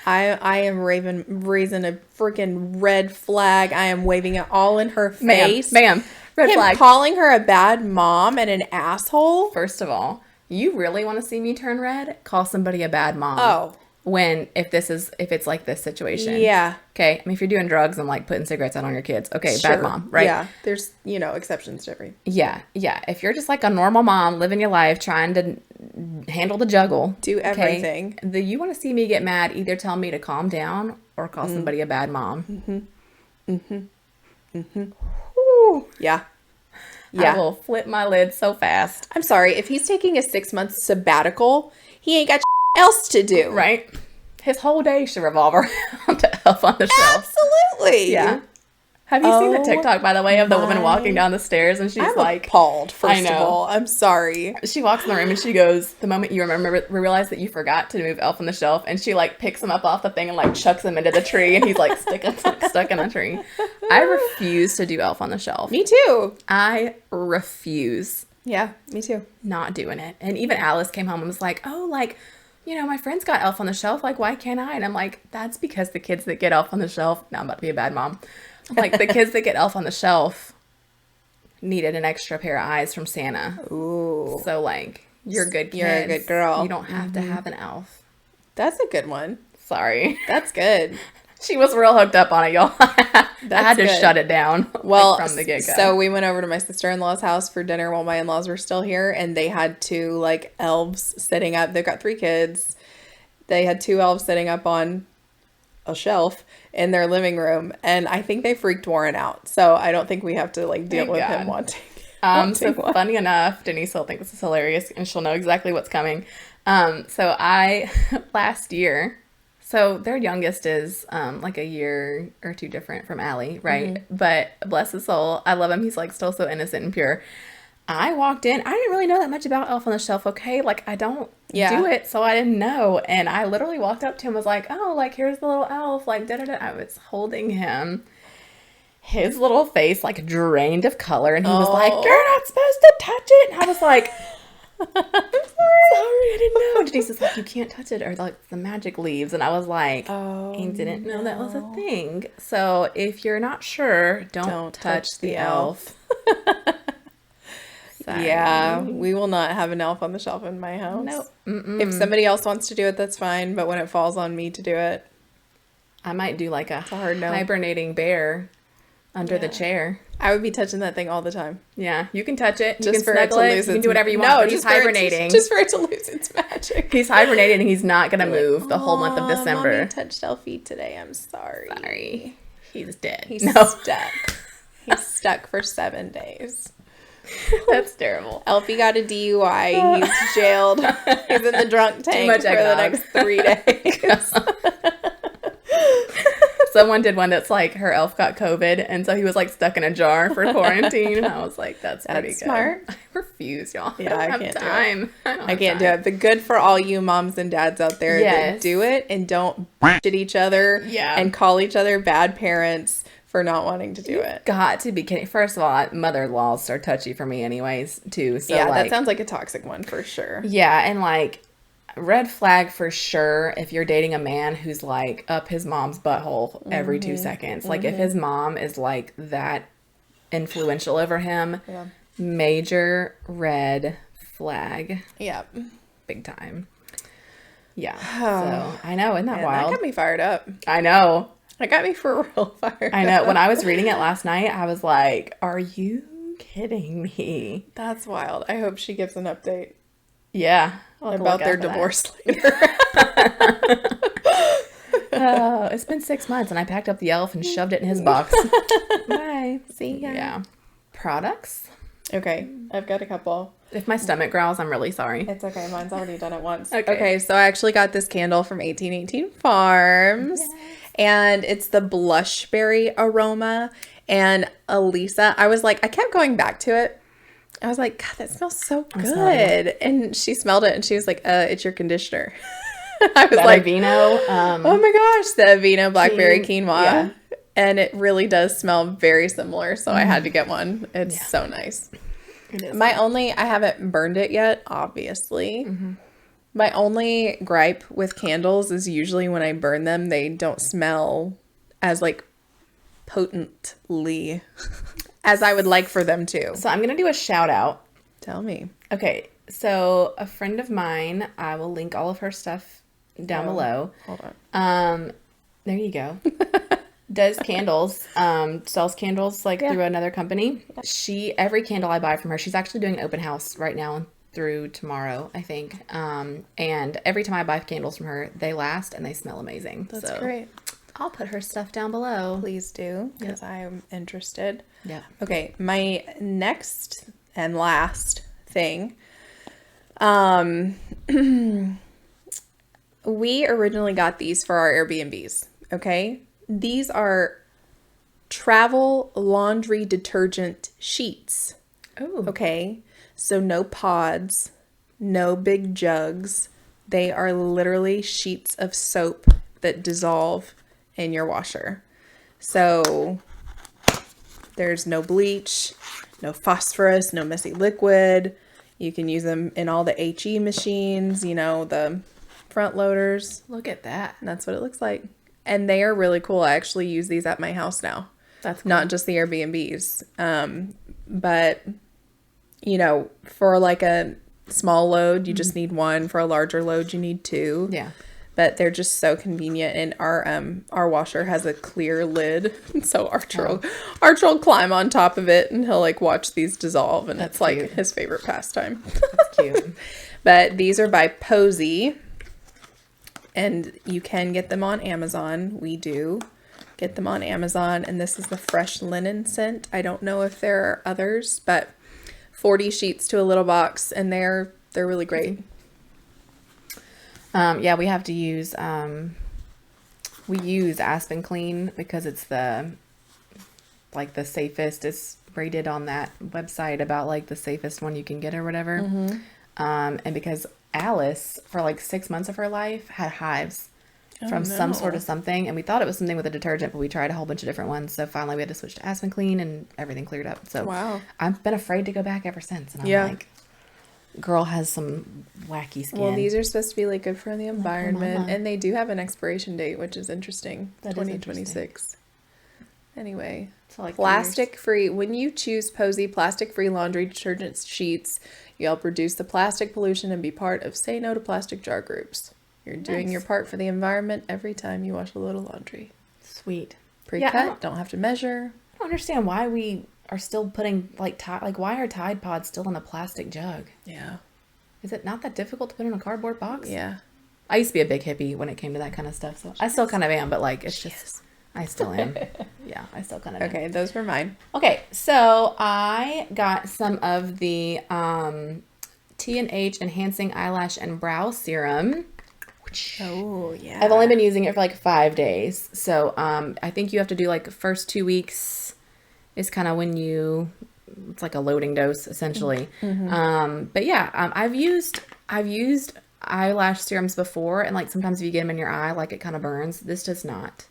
I am raising a freaking red flag. I am waving it all in her face. Ma'am. Red flag. Calling her a bad mom and an asshole. First of all, you really want to see me turn red? Call somebody a bad mom. Oh. If it's like this situation. Yeah. Okay. I mean, if you're doing drugs and like putting cigarettes out on your kids, okay, Sure. bad mom, right? Yeah. There's, exceptions to every. Yeah. If you're just like a normal mom living your life, trying to handle the juggle, Do everything. Okay, you want to see me get mad, either tell me to calm down or call somebody a bad mom. Yeah. I will flip my lid so fast. I'm sorry. If he's taking a 6-month sabbatical, he ain't got else to do. Right? His whole day should revolve around to Elf on the Shelf. Absolutely. Yeah. Have you seen the Oh TikTok, by the way, of the woman my- walking down the stairs and she's I'm like, appalled, I first of know. all. I'm sorry. she walks in the room and she goes, the moment you realize that you forgot to move Elf on the Shelf, and she like picks him up off the thing and like chucks him into the tree, and he's like stuck in the tree. I refuse to do Elf on the Shelf. Me too. I refuse. Yeah, me too. Not doing it. And even Alice came home and was like, oh, like, you know, my friend's got Elf on the Shelf. Like, why can't I? And I'm like, that's because the kids that get Elf on the Shelf, now I'm about to be a bad mom. I'm like, the kids that get Elf on the Shelf needed an extra pair of eyes from Santa. Ooh. So, like, you're good kids. You're a good girl. You don't have to have an elf. That's a good one. Sorry. That's good. She was real hooked up on it, y'all. I had to good. shut it down Well, from the get-go. so we went over to my sister-in-law's house for dinner while my in-laws were still here, and they had two, like, elves sitting up. They've got 3 kids. They had 2 elves sitting up on a shelf in their living room, and I think they freaked Warren out. So I don't think we have to, like, deal Thank with God. him wanting So one. funny enough, Denise will think this is hilarious, and she'll know exactly what's coming. So I, last year, so their youngest is like a year or 2 different from Allie, right? Mm-hmm. But bless his soul, I love him. He's like still so innocent and pure. I walked in, I didn't really know that much about Elf on the Shelf, okay? Like, I don't do it, so I didn't know. And I literally walked up to him, was like, oh, like, here's the little elf, like, da-da-da. I was holding him. His little face, like, drained of color, and he was like, you're not supposed to touch it. And I was like, I'm sorry, I didn't know. Denise was like, you can't touch it, or like the magic leaves. And I was like, I didn't know that was a thing. So if you're not sure, don't touch the elf. Sorry. Yeah, we will not have an elf on the shelf in my house. Nope. If somebody else wants to do it, that's fine. But when it falls on me to do it, I might do like a hard no. hibernating bear under the chair. I would be touching that thing all the time. Yeah, you can touch it. You Just can for it to snuggle it. lose You can its do whatever you want. No, but he's hibernating. Just for it to lose its magic. He's hibernating, and he's not gonna move the whole month of December. Mommy touched Elfie today. I'm sorry. Sorry, he's dead. He's stuck. He's stuck for 7 days. That's terrible. Elfie got a DUI. He's jailed. He's in the drunk tank much for eggnog. the next 3 days. Someone did one that's like her elf got COVID, and so he was like stuck in a jar for quarantine. And I was like, that's pretty good. Smart. I refuse, y'all. Yeah, I don't can't have do it. time. I can't do it. But good for all you moms and dads out there that Yes. do it and don't at each other Yeah. and call each other bad parents for not wanting to do it. Got to be kidding. First of all, mother-in-laws are touchy for me anyways, too. So Yeah, like, that sounds like a toxic one for sure. yeah, and like red flag for sure if you're dating a man who's like up his mom's butthole every 2 seconds. Like if his mom is like that influential over him, major red flag, Yeah. big time. Yeah. So I know, isn't that Man, wild? that got me fired up. I know. That got me for real fired I know. up. When I was reading it last night, I was like, are you kidding me? That's wild. I hope she gives an update Yeah. I'll have to about look their out for that. divorce later. It's been 6 months and I packed up the elf and shoved it in his box. Bye. See ya. Yeah. Products? Okay, I've got a couple. If my stomach growls, I'm really sorry. It's okay. Mine's already done it once. Okay. Okay, so I actually got this candle from 1818 Farms. And it's the blushberry aroma. And Alisa, I was like, I kept going back to it. I was like, God, that smells so good. And she smelled it and she was like, it's your conditioner. I was That like, Aveeno, oh my gosh, the Aveeno Blackberry Quinoa. yeah. And it really does smell very similar. So I had to get one. It's so nice. It is. I haven't burned it yet, obviously. My only gripe with candles is usually when I burn them, they don't smell as like potently as I would like for them to. So I'm going to do a shout out. Tell me. Okay. So a friend of mine, I will link all of her stuff down below. Hold on. There you go. Does candles, sells candles like through another company. Every candle I buy from her, she's actually doing an open house right now through tomorrow, I think. And every time I buy candles from her, they last and they smell amazing. That's so great. I'll put her stuff down below. Please do, because I am interested. Yeah. Okay, my next and last thing. We originally got these for our Airbnbs, okay? These are travel laundry detergent sheets. Oh. Okay. So no pods, no big jugs. They are literally sheets of soap that dissolve in your washer. So there's no bleach, no phosphorus, no messy liquid. You can use them in all the HE machines, the front loaders. Look at that. And that's what it looks like. And they are really cool. I actually use these at my house now. That's cool. Not just the Airbnbs. But, for like a small load, you just need one. For a larger load, you need two. Yeah. But they're just so convenient. And our washer has a clear lid. So Archer will climb on top of it and he'll like watch these dissolve. And That's it's like cute. his favorite pastime. That's cute. But these are by Posey. And you can get them on Amazon. We do get them on Amazon. And this is the fresh linen scent. I don't know if there are others, but 40 sheets to a little box. And they're really great. Yeah, we have to use, we use Aspen Clean because it's the safest. It's rated on that website about like the safest one you can get or whatever. And because Alice, for like 6 months of her life, had hives from some sort of something. And we thought it was something with a detergent, but we tried a whole bunch of different ones. So finally we had to switch to Aspen Clean and everything cleared up. So Wow. I've been afraid to go back ever since. And I'm like, girl has some wacky skin. Well, these are supposed to be like good for the environment. mama. And they do have an expiration date, which is interesting. That is 2026. Anyway. So like Plastic-free. When you choose Posey plastic-free laundry detergent sheets, you help reduce the plastic pollution and be part of Say No to Plastic jar groups. You're doing your part for the environment every time you wash a load of laundry. Sweet. Pre-cut, don't have to measure. I don't understand why we are still putting why are Tide Pods still in a plastic jug? Yeah. Is it not that difficult to put in a cardboard box? Yeah. I used to be a big hippie when it came to that kind of stuff, so I still kind of am, but like it's just I still am. Yeah, I still kind of am. Okay, those were mine. Okay, so I got some of the T&H Enhancing Eyelash and Brow Serum. Oh, yeah. I've only been using it for like 5 days. So I think you have to do like the first 2 weeks is kind of when it's like a loading dose essentially. But yeah, I've used eyelash serums before, and like sometimes if you get them in your eye, like it kind of burns. This does not.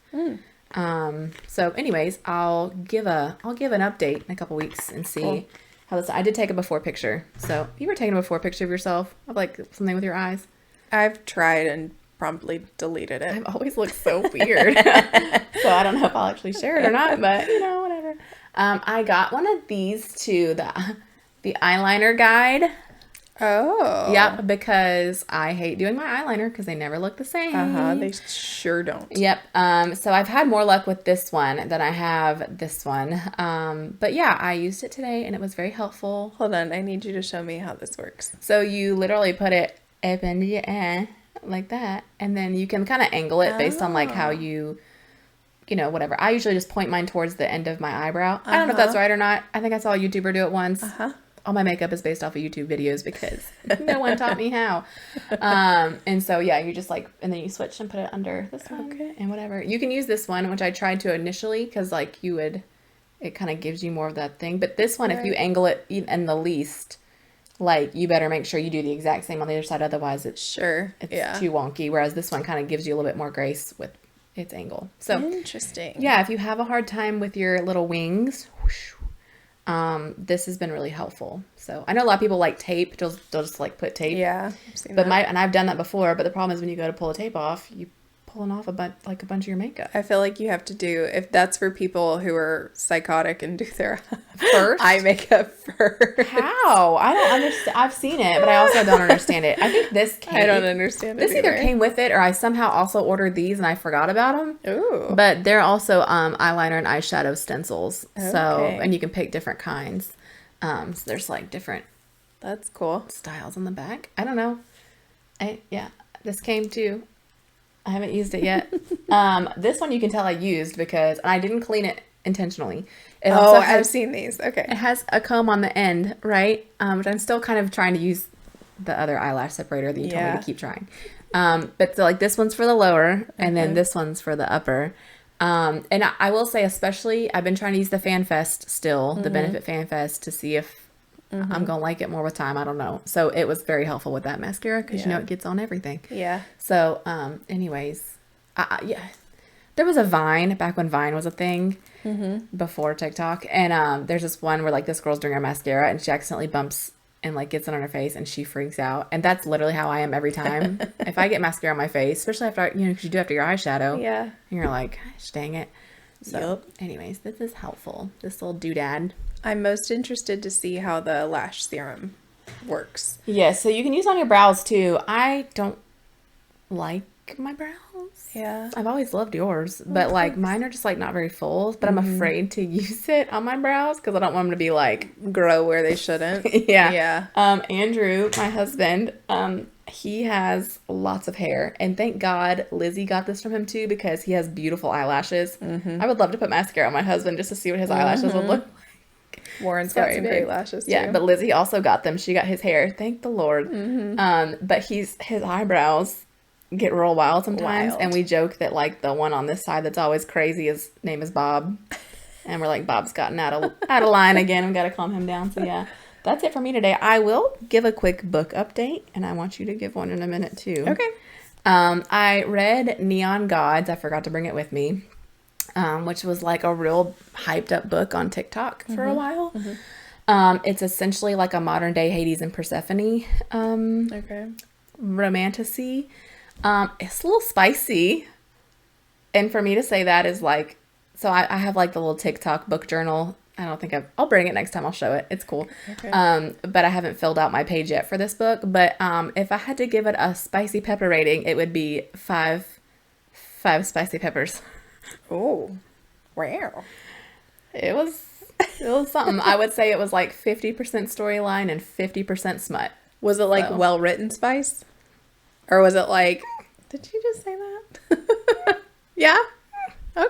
So anyways, I'll give an update in a couple weeks and see how this. I did take a before picture. So you were taking a before picture of yourself of like something with your eyes. I've tried and promptly deleted it. I've always looked so weird. So I don't know if I'll actually share it or not, but whatever. I got one of these too, the eyeliner guide. Oh. Yep, because I hate doing my eyeliner because they never look the same. They sure don't. Yep. So I've had more luck with this one than I have this one. But yeah, I used it today and it was very helpful. Hold on, I need you to show me how this works. So you literally put it up into your eye like that, and then you can kind of angle it based on like how you whatever. I usually just point mine towards the end of my eyebrow. I don't know if that's right or not. I think I saw a YouTuber do it once. All my makeup is based off of YouTube videos because no one taught me how. And so, yeah, you just and then you switch and put it under this one and whatever. You can use this one, which I tried to initially because it kind of gives you more of that thing. But this one, if you angle it in the least, you better make sure you do the exact same on the other side. Otherwise, it's too wonky. Whereas this one kind of gives you a little bit more grace with its angle. So interesting. Yeah, if you have a hard time with your little wings, this has been really helpful. So I know a lot of people like tape. They'll just put tape. Yeah, I've seen but that. and I've done that before. But the problem is when you go to pull the tape off, you pulling off a bunch of your makeup. I feel like you have to do, if that's for people who are psychotic and do their first eye makeup first. How? I don't understand. I've seen it, but I also don't understand it. I think this came. I don't understand it. This either came with it or I somehow also ordered these and I forgot about them. Ooh. But they're also eyeliner and eyeshadow stencils. Okay. So, and you can pick different kinds. So there's different. That's cool. Styles on the back. I don't know. This came too. I haven't used it yet. This one you can tell I used because I didn't clean it intentionally. I've seen these. Okay. It has a comb on the end, right? Which I'm still kind of trying to use the other eyelash separator that you told me to keep trying. But so this one's for the lower and then this one's for the upper. And I will say, especially, I've been trying to use the FanFest still, the Benefit FanFest, to see if I'm going to like it more with time. I don't know. So it was very helpful with that mascara because, Yeah. it gets on everything. Yeah. So, anyways, yeah. There was a Vine back when Vine was a thing before TikTok. And there's this one where, like, this girl's doing her mascara and she accidentally bumps and, like, gets it on her face and she freaks out. And that's literally how I am every time. If I get mascara on my face, especially after, because you do after your eyeshadow. Yeah. And you're like, gosh, dang it. So, anyways, this is helpful. This little doodad. I'm most interested to see how the lash serum works. Yes, so you can use it on your brows, too. I don't like my brows. Yeah. I've always loved yours, but like mine are just like not very full, but I'm afraid to use it on my brows because I don't want them to be like Grow where they shouldn't. yeah. Yeah. Andrew, my husband, he has lots of hair, and thank God Lizzie got this from him too because he has beautiful eyelashes. I would love to put mascara on my husband just to see what his eyelashes would look like. Warren's got some great lashes too. Yeah, but Lizzie also got them. She got his hair. Thank the Lord. But his eyebrows get real wild sometimes, and we joke that like the one on this side that's always crazy, his name is Bob, and we're like, Bob's gotten out of line again. We've got to calm him down. So yeah, that's it for me today. I will give a quick book update, and I want you to give one in a minute too. Okay. I read Neon Gods. I forgot to bring it with me, which was like a real hyped up book on TikTok for a while. It's essentially like a modern day Hades and Persephone romantasy. It's a little spicy, and for me to say that is like, so I have like the little TikTok book journal. I don't think I'll bring it next time. I'll show it. It's cool. Okay. But I haven't filled out my page yet for this book. But if I had to give it a spicy pepper rating, it would be five spicy peppers. Oh, wow. It was something. I would say it was like 50% storyline and 50% smut. Was it like well written spice? Or was it like, did you just say that? Yeah? Okay.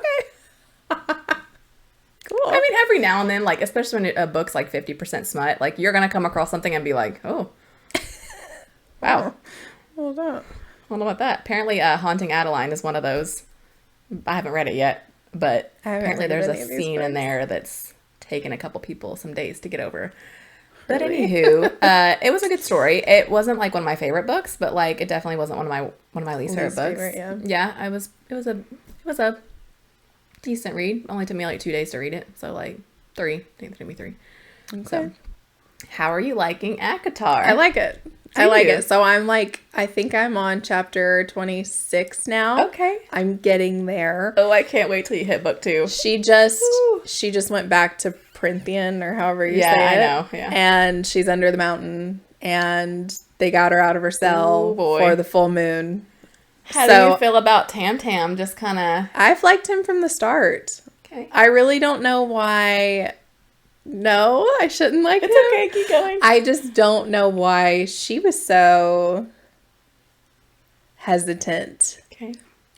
Cool. I mean, every now and then, like, especially when a book's like 50% smut, like, you're going to come across something and be like, oh, wow. Well done. I don't know about that. Apparently, Haunting Adeline is one of those. I haven't read it yet, but apparently there's a scene in there that's taken a couple people some days to get over. But anywho, it was a good story. It wasn't like one of my favorite books, but like it definitely wasn't one of my least favorite books. Yeah, it was a decent read. Only took me like 2 days to read it, so like 3. I think it took me 3. Okay. So, how are you liking ACOTAR? I like it. I like it. So I'm like, I think I'm on chapter 26 now. Okay. I'm getting there. Oh, I can't wait till you hit book 2. She just went back to Printhian or however you say it. Yeah, I know. Yeah. And she's under the mountain and they got her out of her cell for the full moon. How do you feel about Tam Tam? Just kind of... I've liked him from the start. Okay. I really don't know why... No, I shouldn't like him. It's okay, keep going. I just don't know why she was so hesitant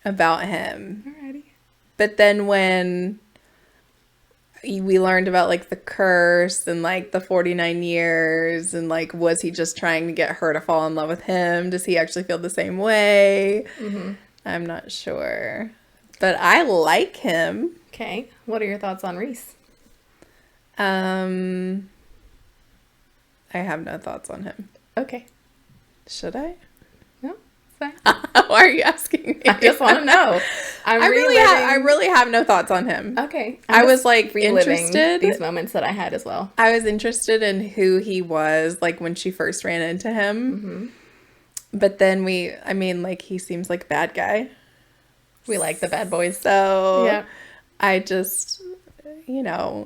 about him. Alrighty. But then when we learned about like the curse and like the 49 years and like, was he just trying to get her to fall in love with him? Does he actually feel the same way? I'm not sure. But I like him. Okay. What are your thoughts on Reese? I have no thoughts on him. Okay. Should I? No, fine. Why are you asking me? I just want to know. I really have no thoughts on him. Okay. I was like reliving interested. These moments that I had as well. I was interested in who he was, like when she first ran into him. But then he seems like a bad guy. We like the bad boys. So yeah. I just,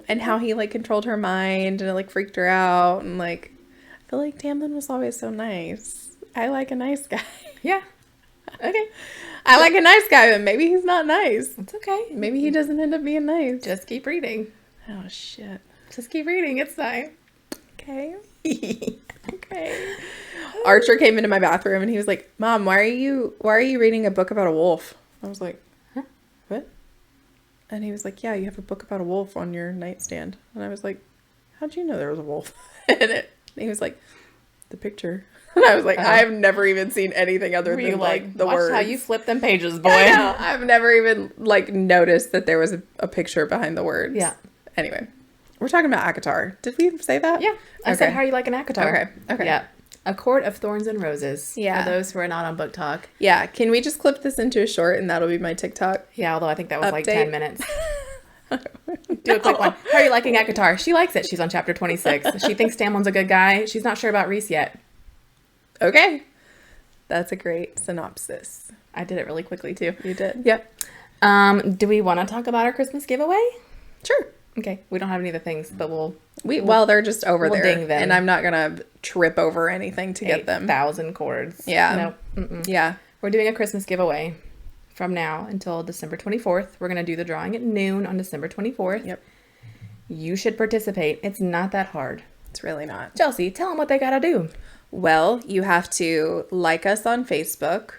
and how he like controlled her mind and it like freaked her out. And like, I feel like Tamlin was always so nice. I like a nice guy. Yeah. Okay. I like a nice guy, but maybe he's not nice. It's okay. Maybe he doesn't end up being nice. Just keep reading. Oh, shit. Just keep reading. It's fine. Okay. Okay. Archer came into my bathroom and he was like, Mom, why are you reading a book about a wolf? I was like, huh? What? And he was like, yeah, you have a book about a wolf on your nightstand. And I was like, how'd you know there was a wolf in it? And he was like, the picture. And I was like, I've never even seen anything other than like the watch words. how you flip them pages, boy. I know. I've never even like noticed that there was a picture behind the words. Yeah. Anyway, we're talking about ACOTAR. Did we say that? Yeah. I said, how you like an ACOTAR? Okay. Yeah. A Court of Thorns and Roses. Yeah. For those who are not on Book Talk. Yeah. Can we just clip this into a short and that'll be my TikTok? Yeah, although I think that was like Update. 10 minutes. Do a quick one. How are you liking ACOTAR? She likes it. She's on chapter 26. She thinks Tamlin's a good guy. She's not sure about Reese yet. Okay. That's a great synopsis. I did it really quickly too. You did. Yep. Do we want to talk about our Christmas giveaway? Sure. Okay. We don't have any of the things, but well, they're just over we'll there. ding them. And I'm not going to trip over anything to get them. 1,000 cords. Yeah. No. Yeah. We're doing a Christmas giveaway from now until December 24th. We're going to do the drawing at noon on December 24th. Yep. You should participate. It's not that hard. It's really not. Chelsea, tell them what they got to do. Well, you have to like us on Facebook.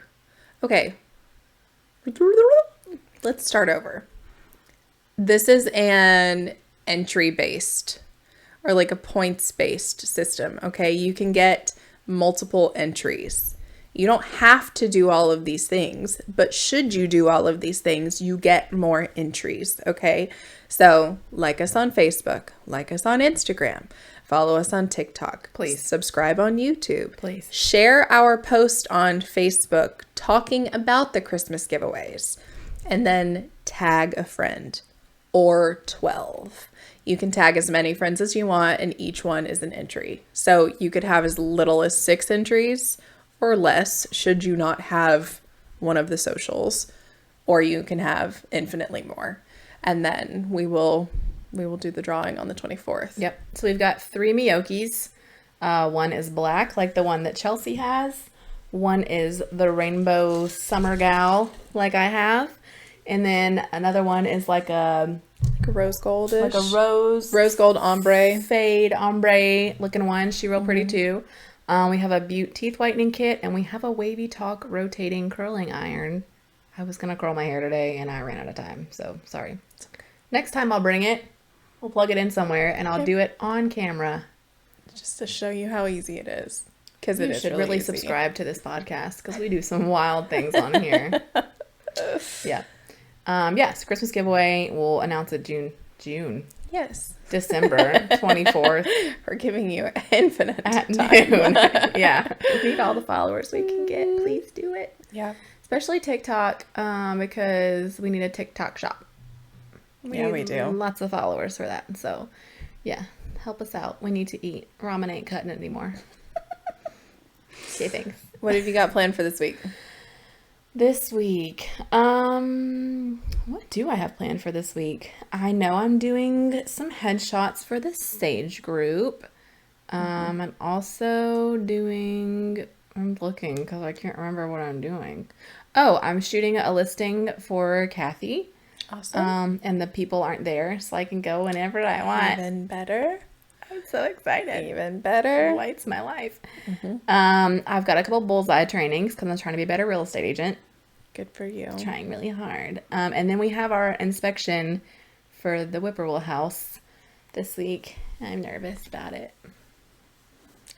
Okay. Let's start over. This is an entry-based or like a points-based system, okay? You can get multiple entries. You don't have to do all of these things, but should you do all of these things, you get more entries, okay? So, like us on Facebook, like us on Instagram, follow us on TikTok. Please. Subscribe on YouTube. Please. Share our post on Facebook talking about the Christmas giveaways. And then tag a friend or 12. You can tag as many friends as you want, and each one is an entry. So you could have as little as 6 entries or less should you not have one of the socials, or you can have infinitely more. And then we will do the drawing on the 24th. Yep. So we've got 3 Miyokis. One is black, like the one that Chelsea has. One is the rainbow summer gal, like I have. And then another one is like a rose goldish. Like a rose gold ombre. Fade ombre looking one. She real pretty too. We have a Butte teeth whitening kit, and we have a Wavy Talk rotating curling iron. I was going to curl my hair today, and I ran out of time, so sorry. Next time I'll bring it. We'll plug it in somewhere, and I'll do it on camera. Just to show you how easy it is. Because it is should really really easy. subscribe to this podcast, because we do some wild things on here. Yeah. So Christmas giveaway, we'll announce it June. Yes. December 24th. We're giving you infinite At time. noon. Yeah. We need all the followers we can get. Please do it. Yeah. Especially TikTok, because we need a TikTok shop. We do. Lots of followers for that. So, yeah. Help us out. We need to eat. Ramen ain't cutting it anymore. Okay, thanks. What have you got planned for this week? This week, what do I have planned for this week? I know I'm doing some headshots for the Sage group. I'm also I'm looking because I can't remember what I'm doing. Oh, I'm shooting a listing for Kathy. Awesome. And the people aren't there, so I can go whenever I want. Even better. I'm so excited. Even better. Lights my life. I've got a couple bullseye trainings because I'm trying to be a better real estate agent. Good for you. Trying really hard. And then we have our inspection for the Whippoorwill house this week. I'm nervous about it.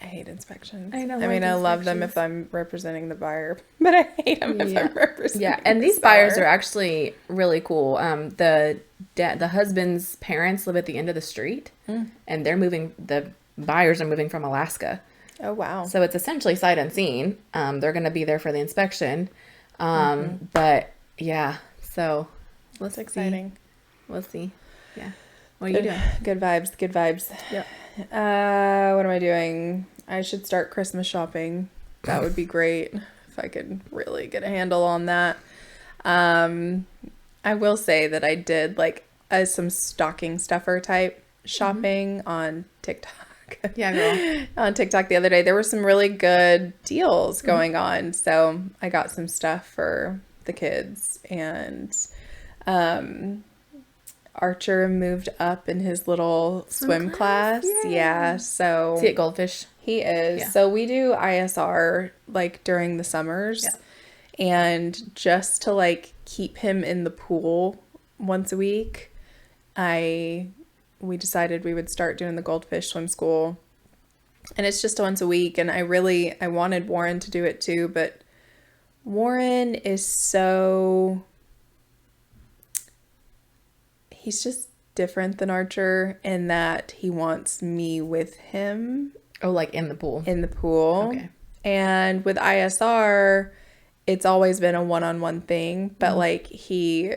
I hate inspections. I know. I mean, I love them if I'm representing the buyer, but I hate them if I'm representing and the these seller. buyers are actually really cool. The husband's parents live at the end of the street, and they're moving. The buyers are moving from Alaska. Oh, wow. So it's essentially sight unseen. They're going to be there for the inspection. But yeah, so That's exciting. We'll see. Yeah. What are you doing? Good vibes. Good vibes. Yep. What am I doing? I should start Christmas shopping. That would be great if I could really get a handle on that. I will say that I did like some stocking stuffer type shopping on TikTok. Yeah, girl. On TikTok the other day, there were some really good deals going on. So I got some stuff for the kids, and Archer moved up in his little swim class. Yay. Yeah. So See it Goldfish. he is. Yeah. So we do ISR like during the summers. Yeah. And just to like keep him in the pool once a week, we decided we would start doing the Goldfish swim school And it's just once a week. And I wanted Warren to do it too, but Warren is he's just different than Archer in that he wants me with him. Oh, like in the pool? In the pool. Okay. And with ISR, it's always been a one-on-one thing, but like he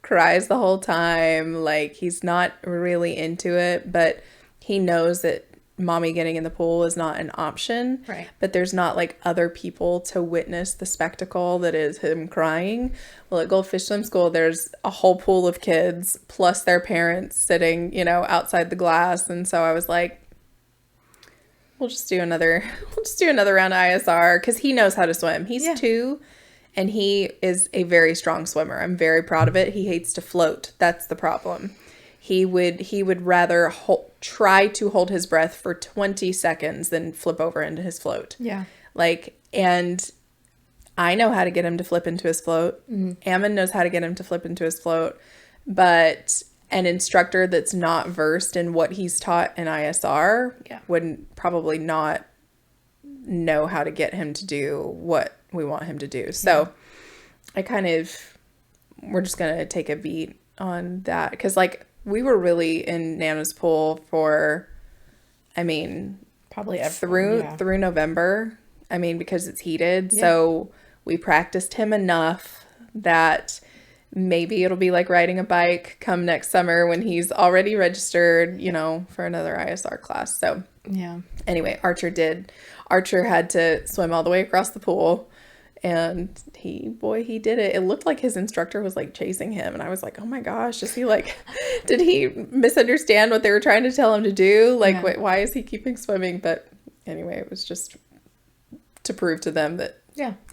cries the whole time. Like he's not really into it, but he knows that mommy getting in the pool is not an option. Right. But there's not like other people to witness the spectacle that is him crying. Well, at Goldfish Swim School, there's a whole pool of kids plus their parents sitting, outside the glass. And so I was like, we'll just do another round of ISR because he knows how to swim. He's 2 and he is a very strong swimmer. I'm very proud of it. He hates to float. That's the problem. He would rather try to hold his breath for 20 seconds than flip over into his float. Yeah. And I know how to get him to flip into his float. Ammon knows how to get him to flip into his float. But an instructor that's not versed in what he's taught in ISR wouldn't probably not know how to get him to do what we want him to do. So we're just going to take a beat on that. Because we were really in Nana's pool for, probably through November. Because it's heated. Yeah. So we practiced him enough that maybe it'll be like riding a bike come next summer when he's already registered, for another ISR class. So yeah. Anyway, Archer had to swim all the way across the pool. And he did it. It looked like his instructor was chasing him. And I was like, oh my gosh, did he misunderstand what they were trying to tell him to do? Why is he keeping swimming? But anyway, it was just to prove to them that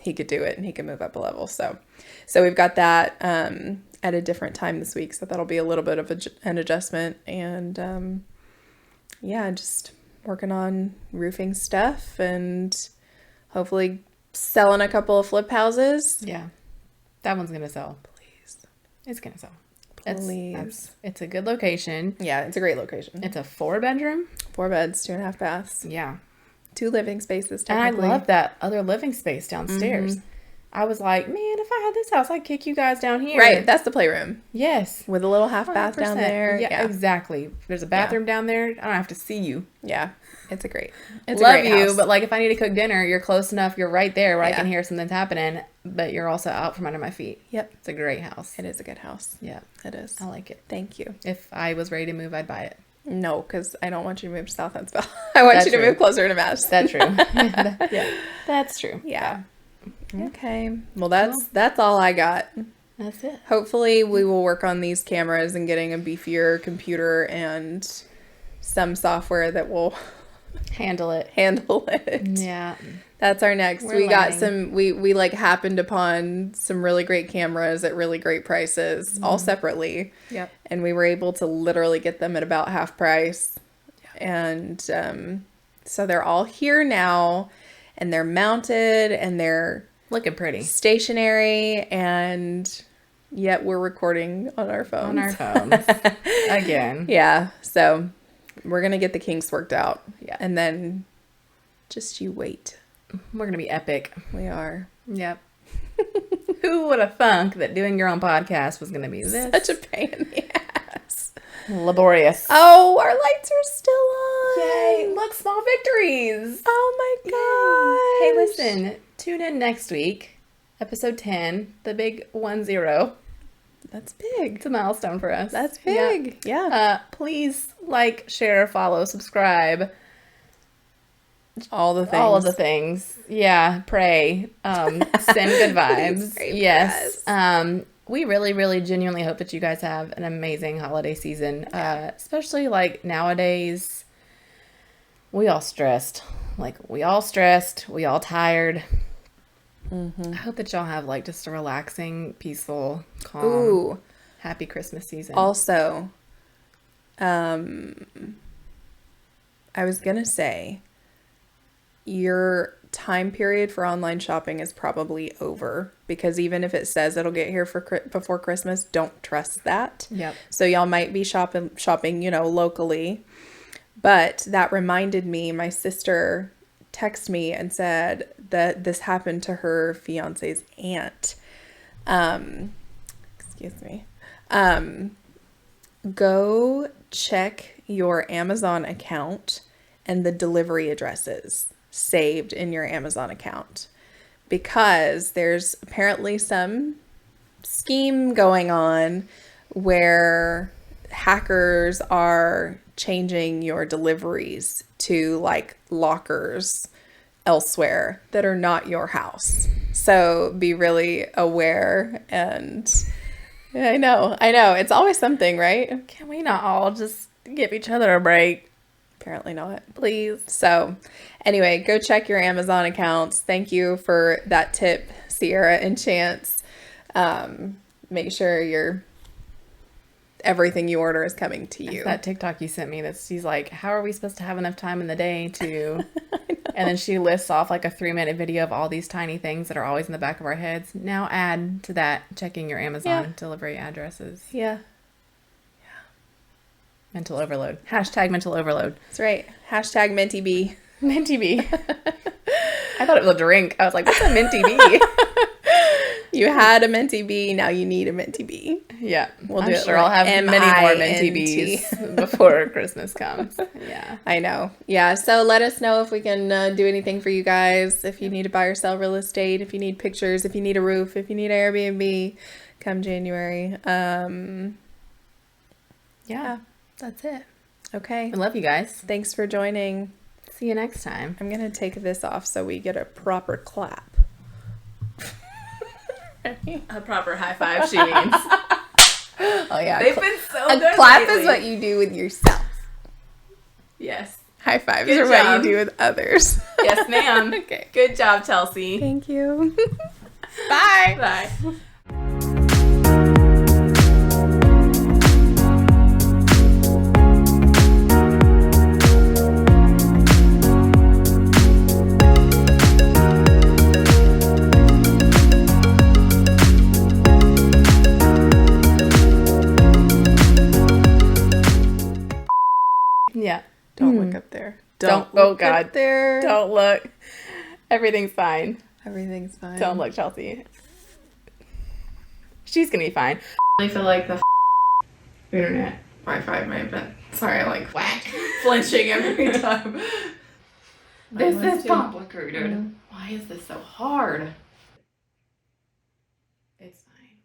he could do it and he could move up a level. So we've got that at a different time this week. So that'll be a little bit of an adjustment. And just working on roofing stuff and hopefully selling a couple of flip houses. Yeah. That one's going to sell. Please. It's going to sell. Please. It's a good location. Yeah, it's a great location. It's a 4-bedroom. 4 beds, 2.5 baths. Yeah. 2 living spaces, technically. And I love that other living space downstairs. Mm-hmm. I was like, man, if I had this house, I'd kick you guys down here. Right, that's the playroom. Yes. With a little half bath down there. Yeah, exactly. There's a bathroom down there. I don't have to see you. Yeah, it's a great house. But if I need to cook dinner, you're close enough. You're right there where I can hear something's happening, but you're also out from under my feet. Yep. It's a great house. It is a good house. Yeah. It is. I like it. Thank you. If I was ready to move, I'd buy it. No, because I don't want you to move to South Huntsville. I want you to move closer to Madison. That's true. Yeah. That's true. Yeah. Okay. Well, that's all I got. That's it. Hopefully we will work on these cameras and getting a beefier computer and some software that will handle it. Yeah. That's our next. We got some, we happened upon some really great cameras at really great prices, all separately. Yep. And we were able to literally get them at about half price. Yep. And so they're all here now and they're mounted and they're looking pretty, stationary, and yet we're recording on our phones. Again. Yeah. So we're going to get the kinks worked out. Yeah. And then just you wait. We're going to be epic. We are. Yep. Who would have thunk that doing your own podcast was going to be this? Such a pain in the ass. Laborious. Oh, our lights are still on. Yay. Look, small victories. Oh my gosh. Hey, listen. Tune in next week. Episode 10. The big 1-0. That's big. It's a milestone for us. That's big. Yeah. Please share, follow, subscribe. All the things. All of the things. Yeah. Pray. Send good vibes. Yes. We really, really genuinely hope that you guys have an amazing holiday season. Especially nowadays, we all stressed. We all tired. Mm-hmm. I hope that y'all have just a relaxing, peaceful, calm, happy Christmas season. Also, I was going to say, your time period for online shopping is probably over, because even if it says it'll get here before Christmas, don't trust that. Yep. So y'all might be shopping, locally, But that reminded me, my sister texted me and said that this happened to her fiance's aunt. Excuse me. Go check your Amazon account and the delivery addresses saved in your Amazon account, because there's apparently some scheme going on where hackers are changing your deliveries to like lockers elsewhere that are not your house. So be really aware. And I know it's always something, right? Can we not all just give each other a break? Apparently not. Please. So anyway, go check your Amazon accounts. Thank you for that tip, Sierra and Chance. Make sure everything you order is coming to you. That TikTok you sent me, she's like, how are we supposed to have enough time in the day to... And then she lists off like a 3-minute video of all these tiny things that are always in the back of our heads. Now add to that checking your Amazon delivery addresses. Yeah. Mental overload. Hashtag mental overload. That's right. Hashtag Minty Bee. Minty Bee. I thought it was a drink. I was like, what's a Minty Bee? You had a Minty Bee, now you need a Minty Bee. Yeah. I'm sure I'll have many more Minty Bees before Christmas comes. Yeah. I know. Yeah. So let us know if we can do anything for you guys. If you need to buy or sell real estate, if you need pictures, if you need a roof, if you need Airbnb, come January. Yeah. That's it. Okay. I love you guys. Thanks for joining. See you next time. I'm going to take this off so we get a proper clap. A proper high five, she means. Oh, yeah. They've been so good. A clap lately. is what you do with yourself. Yes. High fives Good are job. what you do with others. Yes, ma'am. Okay. Good job, Chelsea. Thank you. Bye. Bye. Yeah. Don't look up there. Don't look God. up there. Don't look. Everything's fine. Everything's fine. Don't look, Chelsea. She's gonna be fine. I feel like the Internet. Wi-Fi might have been. Sorry, I like whack. Flinching every time. This is complicated. Mm. Why is this so hard? It's fine.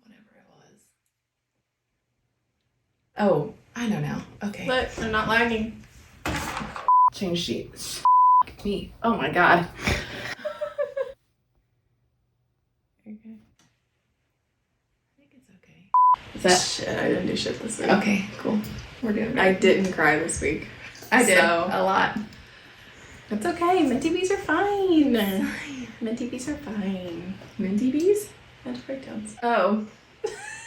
Whatever it was. Oh, I know now. Okay. Look, I'm not lagging. Change sheets. Me. Oh my god. Okay. I think it's okay. Is that shit? I didn't do shit this week. Okay, cool. We're doing I didn't cry this week. I did. So, A lot. it's okay. Minty bees are fine. Fine. Minty bees are fine. Minty bees? Mental breakdowns. Oh.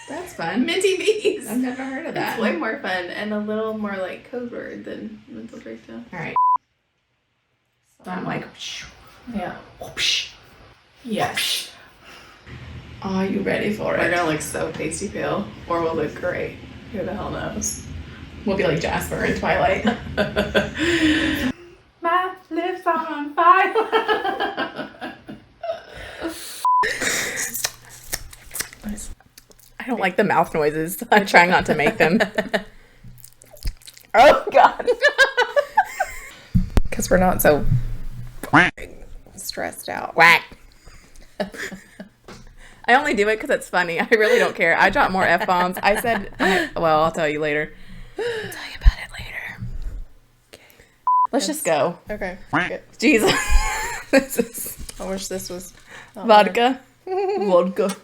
That's fun. Minty bees. I've never heard of that. It's way more fun and a little more like code word than mental breakdown. Alright. So I'm like, Yeah. whoosh. Yes. Are you ready for We're it? gonna look so pasty pale, or we'll look great. Who the hell knows? We'll be like Jasper in Twilight. My lips are on fire. I don't like the mouth noises. I'm trying not to make them. Oh, God. Because we're not so stressed out. Whack. I only do it because it's funny. I really don't care. I drop more F-bombs. I said, well, I'll tell you later. I'll tell you about it later. Okay. Let's just go. Okay. Good. Jesus. This is I wish this was not vodka. Vodka. better.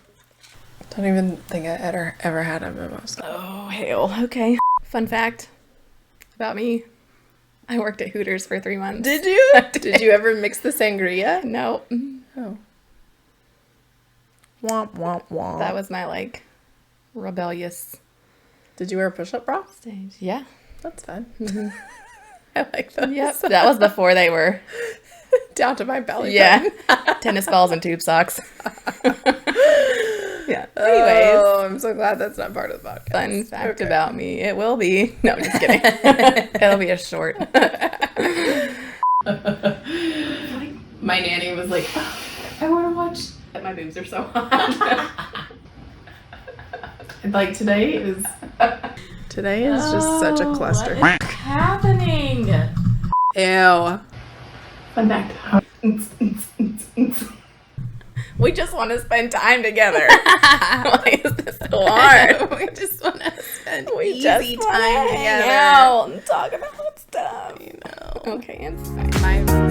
Don't even think I ever had a mimosa. Oh, hail. Okay. Fun fact about me. I worked at Hooters for 3 months. Did you? Did you ever mix the sangria? No. Oh. Womp womp womp. That was my, like, rebellious Did you wear a push-up bra? stage. Yeah. That's fun. Mm-hmm. I like those. Yep. That was before they were. Down to my belly. Yeah. Tennis balls and tube socks. Yeah. Anyways. Oh, I'm so glad that's not part of the podcast. Fun fact about me. It will be. No, just kidding. It'll be a short. My nanny was like, oh, I want to watch. My boobs are so hot. Like today is just such a cluster. What is happening? Ew. Fun fact. We just want to spend time together. Why is this so hard? We just want to spend We easy just time hang together. out and talk about stuff. You know. Okay, it's fine. My